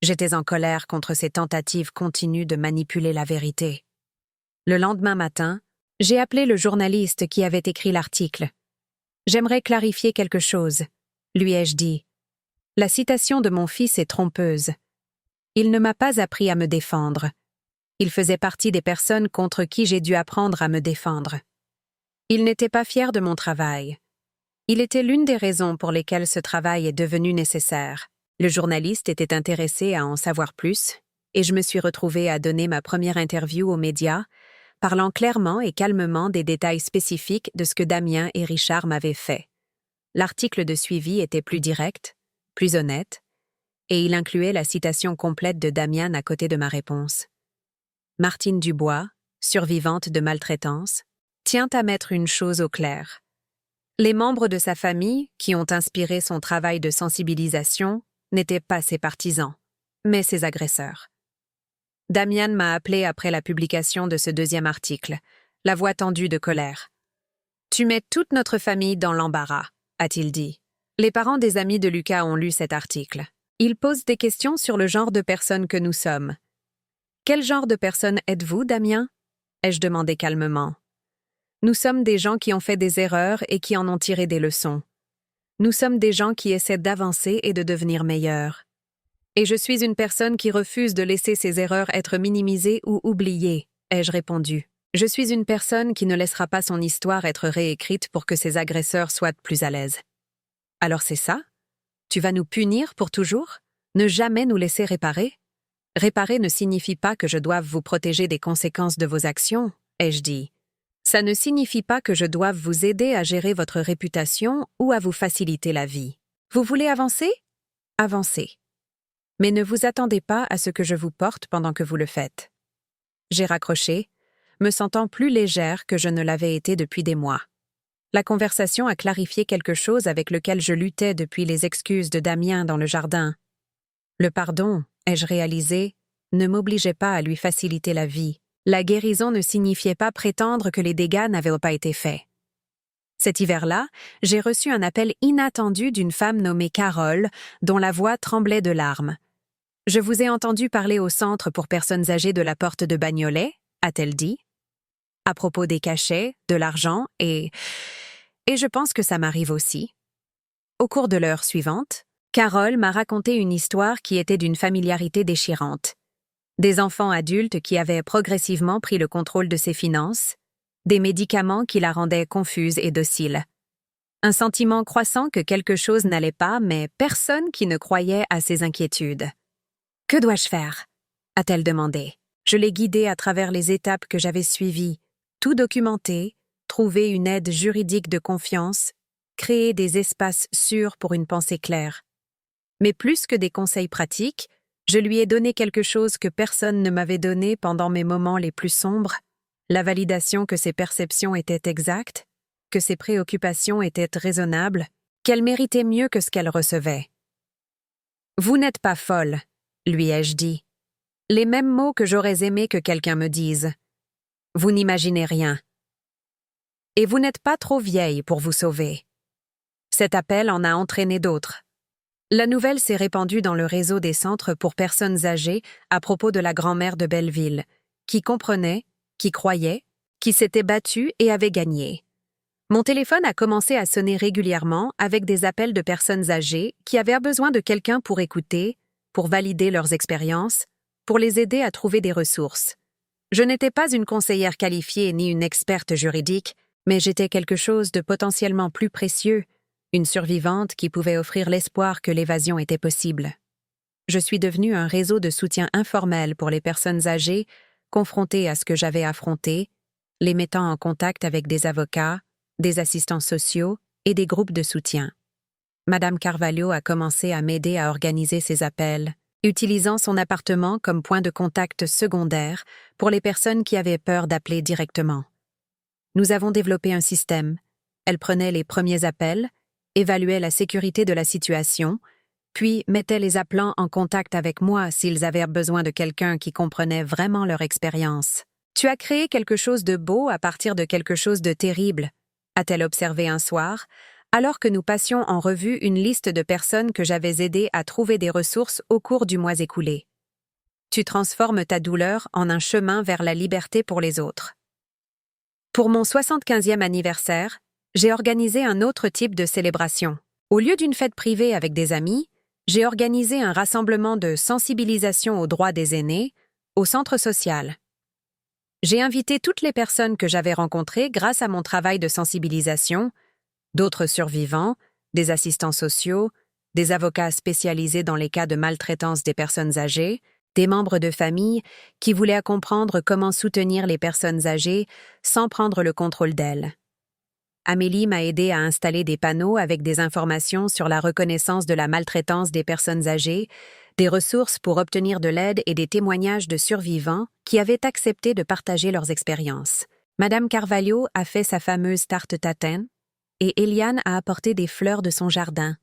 J'étais en colère contre ses tentatives continues de manipuler la vérité. Le lendemain matin, j'ai appelé le journaliste qui avait écrit l'article. « J'aimerais clarifier quelque chose », lui ai-je dit. « La citation de mon fils est trompeuse. Il ne m'a pas appris à me défendre. Il faisait partie des personnes contre qui j'ai dû apprendre à me défendre. Il n'était pas fier de mon travail. Il était l'une des raisons pour lesquelles ce travail est devenu nécessaire. » Le journaliste était intéressé à en savoir plus, et je me suis retrouvée à donner ma première interview aux médias, parlant clairement et calmement des détails spécifiques de ce que Damien et Richard m'avaient fait. L'article de suivi était plus direct, plus honnête, et il incluait la citation complète de Damien à côté de ma réponse. Martine Dubois, survivante de maltraitance, tient à mettre une chose au clair. Les membres de sa famille, qui ont inspiré son travail de sensibilisation, n'étaient pas ses partisans, mais ses agresseurs. Damien m'a appelé après la publication de ce deuxième article, la voix tendue de colère. « Tu mets toute notre famille dans l'embarras », a-t-il dit. Les parents des amis de Lucas ont lu cet article. Ils posent des questions sur le genre de personnes que nous sommes. « Quel genre de personne êtes-vous, Damien ?» ai-je demandé calmement. « Nous sommes des gens qui ont fait des erreurs et qui en ont tiré des leçons. Nous sommes des gens qui essaient d'avancer et de devenir meilleurs. Et je suis une personne qui refuse de laisser ses erreurs être minimisées ou oubliées, ai-je répondu. Je suis une personne qui ne laissera pas son histoire être réécrite pour que ses agresseurs soient plus à l'aise. Alors c'est ça? Tu vas nous punir pour toujours? Ne jamais nous laisser réparer? Réparer ne signifie pas que je doive vous protéger des conséquences de vos actions, ai-je dit. Ça ne signifie pas que je doive vous aider à gérer votre réputation ou à vous faciliter la vie. Vous voulez avancer? Avancez. Mais ne vous attendez pas à ce que je vous porte pendant que vous le faites. J'ai raccroché, me sentant plus légère que je ne l'avais été depuis des mois. La conversation a clarifié quelque chose avec lequel je luttais depuis les excuses de Damien dans le jardin. Le pardon, ai-je réalisé, ne m'obligeait pas à lui faciliter la vie. La guérison ne signifiait pas prétendre que les dégâts n'avaient pas été faits. Cet hiver-là, j'ai reçu un appel inattendu d'une femme nommée Carole, dont la voix tremblait de larmes. « Je vous ai entendu parler au centre pour personnes âgées de la porte de Bagnolet », a-t-elle dit, à propos des cachets, de l'argent et je pense que ça m'arrive aussi. Au cours de l'heure suivante, Carole m'a raconté une histoire qui était d'une familiarité déchirante. Des enfants adultes qui avaient progressivement pris le contrôle de ses finances, des médicaments qui la rendaient confuse et docile. Un sentiment croissant que quelque chose n'allait pas, mais personne qui ne croyait à ses inquiétudes. « Que dois-je faire ?» a-t-elle demandé. Je l'ai guidée à travers les étapes que j'avais suivies, tout documenter, trouver une aide juridique de confiance, créer des espaces sûrs pour une pensée claire. Mais plus que des conseils pratiques, je lui ai donné quelque chose que personne ne m'avait donné pendant mes moments les plus sombres, la validation que ses perceptions étaient exactes, que ses préoccupations étaient raisonnables, qu'elle méritait mieux que ce qu'elle recevait. « Vous n'êtes pas folle », lui ai-je dit. Les mêmes mots que j'aurais aimé que quelqu'un me dise. Vous n'imaginez rien. Et vous n'êtes pas trop vieille pour vous sauver. Cet appel en a entraîné d'autres. La nouvelle s'est répandue dans le réseau des centres pour personnes âgées à propos de la grand-mère de Belleville, qui comprenait, qui croyait, qui s'était battue et avait gagné. Mon téléphone a commencé à sonner régulièrement avec des appels de personnes âgées qui avaient besoin de quelqu'un pour écouter, pour valider leurs expériences, pour les aider à trouver des ressources. Je n'étais pas une conseillère qualifiée ni une experte juridique, mais j'étais quelque chose de potentiellement plus précieux, une survivante qui pouvait offrir l'espoir que l'évasion était possible. Je suis devenue un réseau de soutien informel pour les personnes âgées, confrontées à ce que j'avais affronté, les mettant en contact avec des avocats, des assistants sociaux et des groupes de soutien. Madame Carvalho a commencé à m'aider à organiser ces appels, utilisant son appartement comme point de contact secondaire pour les personnes qui avaient peur d'appeler directement. Nous avons développé un système. Elle prenait les premiers appels, évaluait la sécurité de la situation, puis mettait les appelants en contact avec moi s'ils avaient besoin de quelqu'un qui comprenait vraiment leur expérience. « Tu as créé quelque chose de beau à partir de quelque chose de terrible », a-t-elle observé un soir, alors que nous passions en revue une liste de personnes que j'avais aidées à trouver des ressources au cours du mois écoulé. Tu transformes ta douleur en un chemin vers la liberté pour les autres. Pour mon 75e anniversaire, j'ai organisé un autre type de célébration. Au lieu d'une fête privée avec des amis, j'ai organisé un rassemblement de sensibilisation aux droits des aînés au centre social. J'ai invité toutes les personnes que j'avais rencontrées grâce à mon travail de sensibilisation, d'autres survivants, des assistants sociaux, des avocats spécialisés dans les cas de maltraitance des personnes âgées, des membres de famille qui voulaient comprendre comment soutenir les personnes âgées sans prendre le contrôle d'elles. Amélie m'a aidé à installer des panneaux avec des informations sur la reconnaissance de la maltraitance des personnes âgées, des ressources pour obtenir de l'aide et des témoignages de survivants qui avaient accepté de partager leurs expériences. Madame Carvalho a fait sa fameuse tarte tatin et Eliane a apporté des fleurs de son jardin.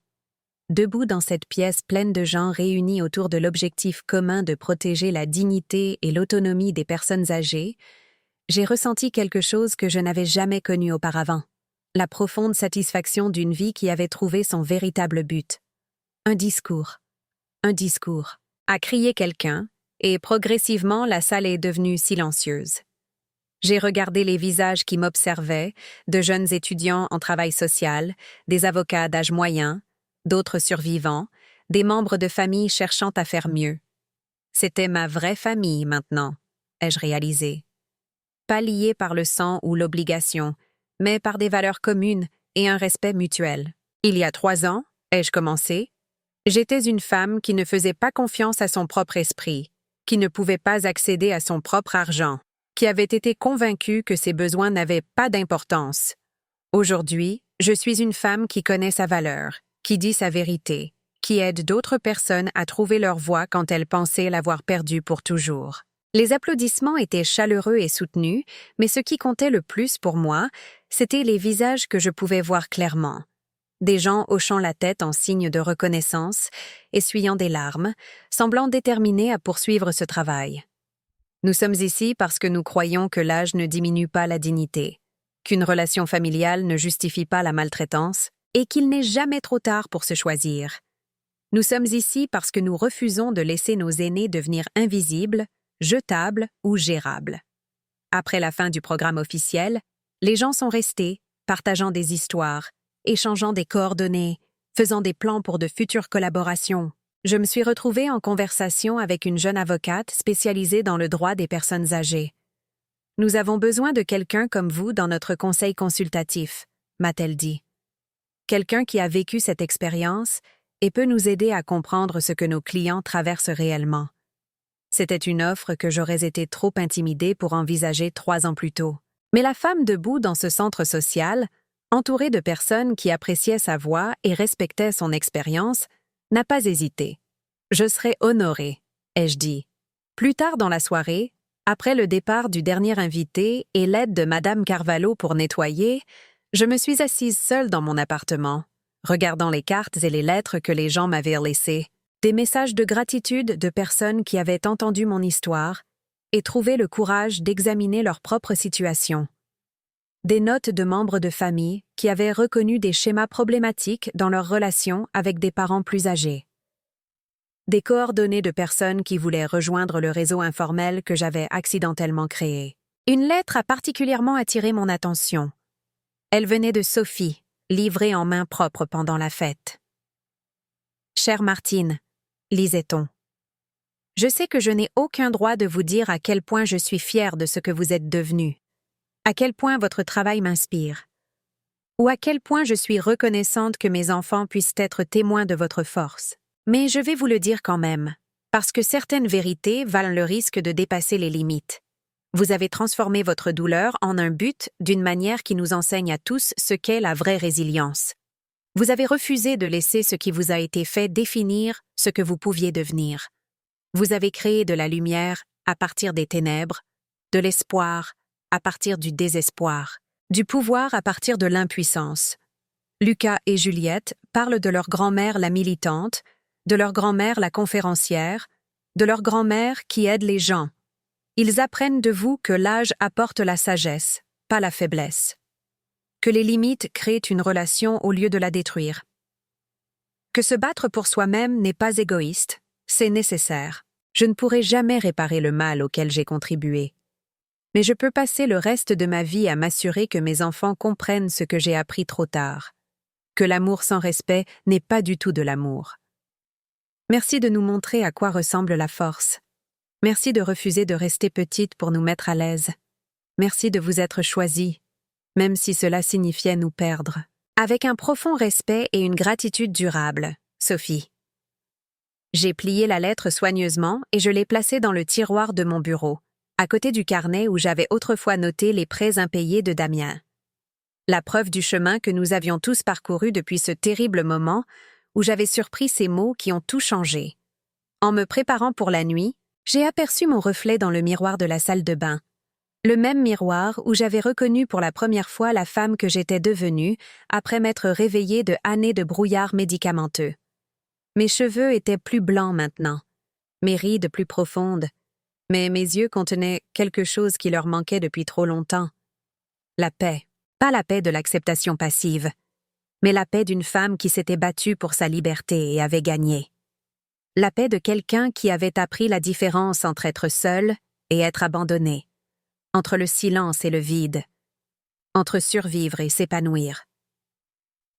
Debout dans cette pièce pleine de gens réunis autour de l'objectif commun de protéger la dignité et l'autonomie des personnes âgées, j'ai ressenti quelque chose que je n'avais jamais connu auparavant. La profonde satisfaction d'une vie qui avait trouvé son véritable but. Un discours, a crié quelqu'un, et progressivement la salle est devenue silencieuse. J'ai regardé les visages qui m'observaient, de jeunes étudiants en travail social, des avocats d'âge moyen, d'autres survivants, des membres de famille cherchant à faire mieux. C'était ma vraie famille maintenant, ai-je réalisé. Pas liée par le sang ou l'obligation, mais par des valeurs communes et un respect mutuel. Il y a 3 ans, ai-je commencé, j'étais une femme qui ne faisait pas confiance à son propre esprit, qui ne pouvait pas accéder à son propre argent, qui avait été convaincue que ses besoins n'avaient pas d'importance. Aujourd'hui, je suis une femme qui connaît sa valeur, qui dit sa vérité, qui aide d'autres personnes à trouver leur voie quand elles pensaient l'avoir perdue pour toujours. Les applaudissements étaient chaleureux et soutenus, mais ce qui comptait le plus pour moi, c'étaient les visages que je pouvais voir clairement. Des gens hochant la tête en signe de reconnaissance, essuyant des larmes, semblant déterminés à poursuivre ce travail. Nous sommes ici parce que nous croyons que l'âge ne diminue pas la dignité, qu'une relation familiale ne justifie pas la maltraitance et qu'il n'est jamais trop tard pour se choisir. Nous sommes ici parce que nous refusons de laisser nos aînés devenir invisibles, jetables ou gérables. Après la fin du programme officiel, les gens sont restés, partageant des histoires, échangeant des coordonnées, faisant des plans pour de futures collaborations. Je me suis retrouvée en conversation avec une jeune avocate spécialisée dans le droit des personnes âgées. « Nous avons besoin de quelqu'un comme vous dans notre conseil consultatif », m'a-t-elle dit. Quelqu'un qui a vécu cette expérience et peut nous aider à comprendre ce que nos clients traversent réellement. C'était une offre que j'aurais été trop intimidée pour envisager 3 ans plus tôt. Mais la femme debout dans ce centre social, entourée de personnes qui appréciaient sa voix et respectaient son expérience, n'a pas hésité. « Je serai honorée », ai-je dit. Plus tard dans la soirée, après le départ du dernier invité et l'aide de Madame Carvalho pour nettoyer, je me suis assise seule dans mon appartement, regardant les cartes et les lettres que les gens m'avaient laissées, des messages de gratitude de personnes qui avaient entendu mon histoire et trouvé le courage d'examiner leur propre situation. Des notes de membres de famille qui avaient reconnu des schémas problématiques dans leurs relations avec des parents plus âgés. Des coordonnées de personnes qui voulaient rejoindre le réseau informel que j'avais accidentellement créé. Une lettre a particulièrement attiré mon attention. Elle venait de Sophie, livrée en main propre pendant la fête. « Chère Martine », lisait-on. « Je sais que je n'ai aucun droit de vous dire à quel point je suis fière de ce que vous êtes devenu. À quel point votre travail m'inspire, ou à quel point je suis reconnaissante que mes enfants puissent être témoins de votre force. Mais je vais vous le dire quand même, parce que certaines vérités valent le risque de dépasser les limites. Vous avez transformé votre douleur en un but d'une manière qui nous enseigne à tous ce qu'est la vraie résilience. Vous avez refusé de laisser ce qui vous a été fait définir ce que vous pouviez devenir. Vous avez créé de la lumière à partir des ténèbres, de l'espoir à partir du désespoir, du pouvoir à partir de l'impuissance. Lucas et Juliette parlent de leur grand-mère la militante, de leur grand-mère la conférencière, de leur grand-mère qui aide les gens. Ils apprennent de vous que l'âge apporte la sagesse, pas la faiblesse. Que les limites créent une relation au lieu de la détruire. Que se battre pour soi-même n'est pas égoïste, c'est nécessaire. Je ne pourrai jamais réparer le mal auquel j'ai contribué. Mais je peux passer le reste de ma vie à m'assurer que mes enfants comprennent ce que j'ai appris trop tard, que l'amour sans respect n'est pas du tout de l'amour. Merci de nous montrer à quoi ressemble la force. Merci de refuser de rester petite pour nous mettre à l'aise. Merci de vous être choisie, même si cela signifiait nous perdre. Avec un profond respect et une gratitude durable, Sophie. J'ai plié la lettre soigneusement et je l'ai placée dans le tiroir de mon bureau, à côté du carnet où j'avais autrefois noté les prêts impayés de Damien. La preuve du chemin que nous avions tous parcouru depuis ce terrible moment où j'avais surpris ces mots qui ont tout changé. En me préparant pour la nuit, j'ai aperçu mon reflet dans le miroir de la salle de bain. Le même miroir où j'avais reconnu pour la première fois la femme que j'étais devenue après m'être réveillée de années de brouillard médicamenteux. Mes cheveux étaient plus blancs maintenant, mes rides plus profondes, mais mes yeux contenaient quelque chose qui leur manquait depuis trop longtemps. La paix, pas la paix de l'acceptation passive, mais la paix d'une femme qui s'était battue pour sa liberté et avait gagné. La paix de quelqu'un qui avait appris la différence entre être seul et être abandonné, entre le silence et le vide, entre survivre et s'épanouir.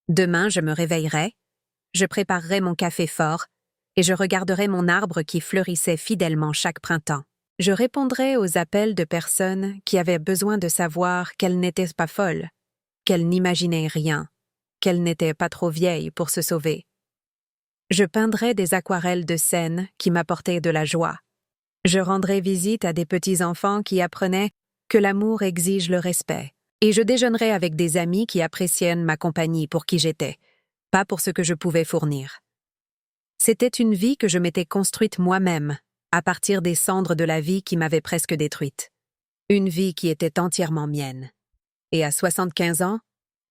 Demain, je me réveillerai, je préparerai mon café fort et je regarderai mon arbre qui fleurissait fidèlement chaque printemps. Je répondrai aux appels de personnes qui avaient besoin de savoir qu'elles n'étaient pas folles, qu'elles n'imaginaient rien, qu'elles n'étaient pas trop vieilles pour se sauver. Je peindrai des aquarelles de scènes qui m'apportaient de la joie. Je rendrai visite à des petits-enfants qui apprenaient que l'amour exige le respect. Et je déjeunerai avec des amis qui appréciaient ma compagnie pour qui j'étais, pas pour ce que je pouvais fournir. C'était une vie que je m'étais construite moi-même, à partir des cendres de la vie qui m'avait presque détruite. Une vie qui était entièrement mienne. Et à 75 ans,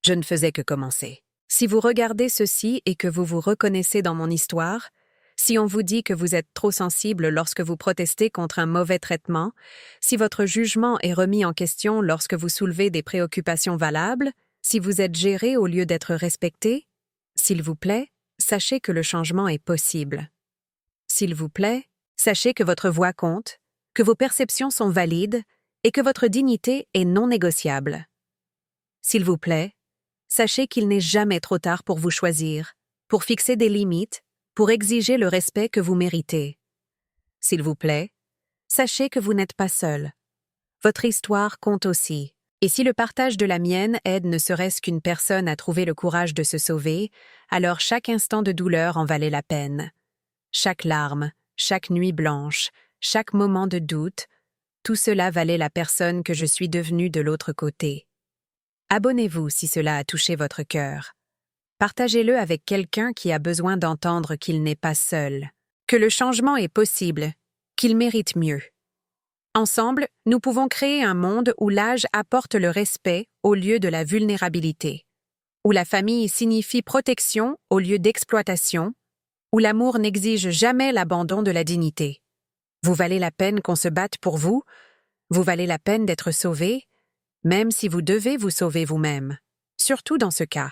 je ne faisais que commencer. Si vous regardez ceci et que vous vous reconnaissez dans mon histoire, si on vous dit que vous êtes trop sensible lorsque vous protestez contre un mauvais traitement, si votre jugement est remis en question lorsque vous soulevez des préoccupations valables, si vous êtes géré au lieu d'être respecté, s'il vous plaît, sachez que le changement est possible. S'il vous plaît, sachez que votre voix compte, que vos perceptions sont valides et que votre dignité est non négociable. S'il vous plaît, sachez qu'il n'est jamais trop tard pour vous choisir, pour fixer des limites, pour exiger le respect que vous méritez. S'il vous plaît, sachez que vous n'êtes pas seul. Votre histoire compte aussi. Et si le partage de la mienne aide ne serait-ce qu'une personne à trouver le courage de se sauver, alors chaque instant de douleur en valait la peine. Chaque larme, chaque nuit blanche, chaque moment de doute, tout cela valait la personne que je suis devenue de l'autre côté. Abonnez-vous si cela a touché votre cœur. Partagez-le avec quelqu'un qui a besoin d'entendre qu'il n'est pas seul, que le changement est possible, qu'il mérite mieux. Ensemble, nous pouvons créer un monde où l'âge apporte le respect au lieu de la vulnérabilité, où la famille signifie protection au lieu d'exploitation, où l'amour n'exige jamais l'abandon de la dignité. Vous valez la peine qu'on se batte pour vous, vous valez la peine d'être sauvé, même si vous devez vous sauver vous-même, surtout dans ce cas.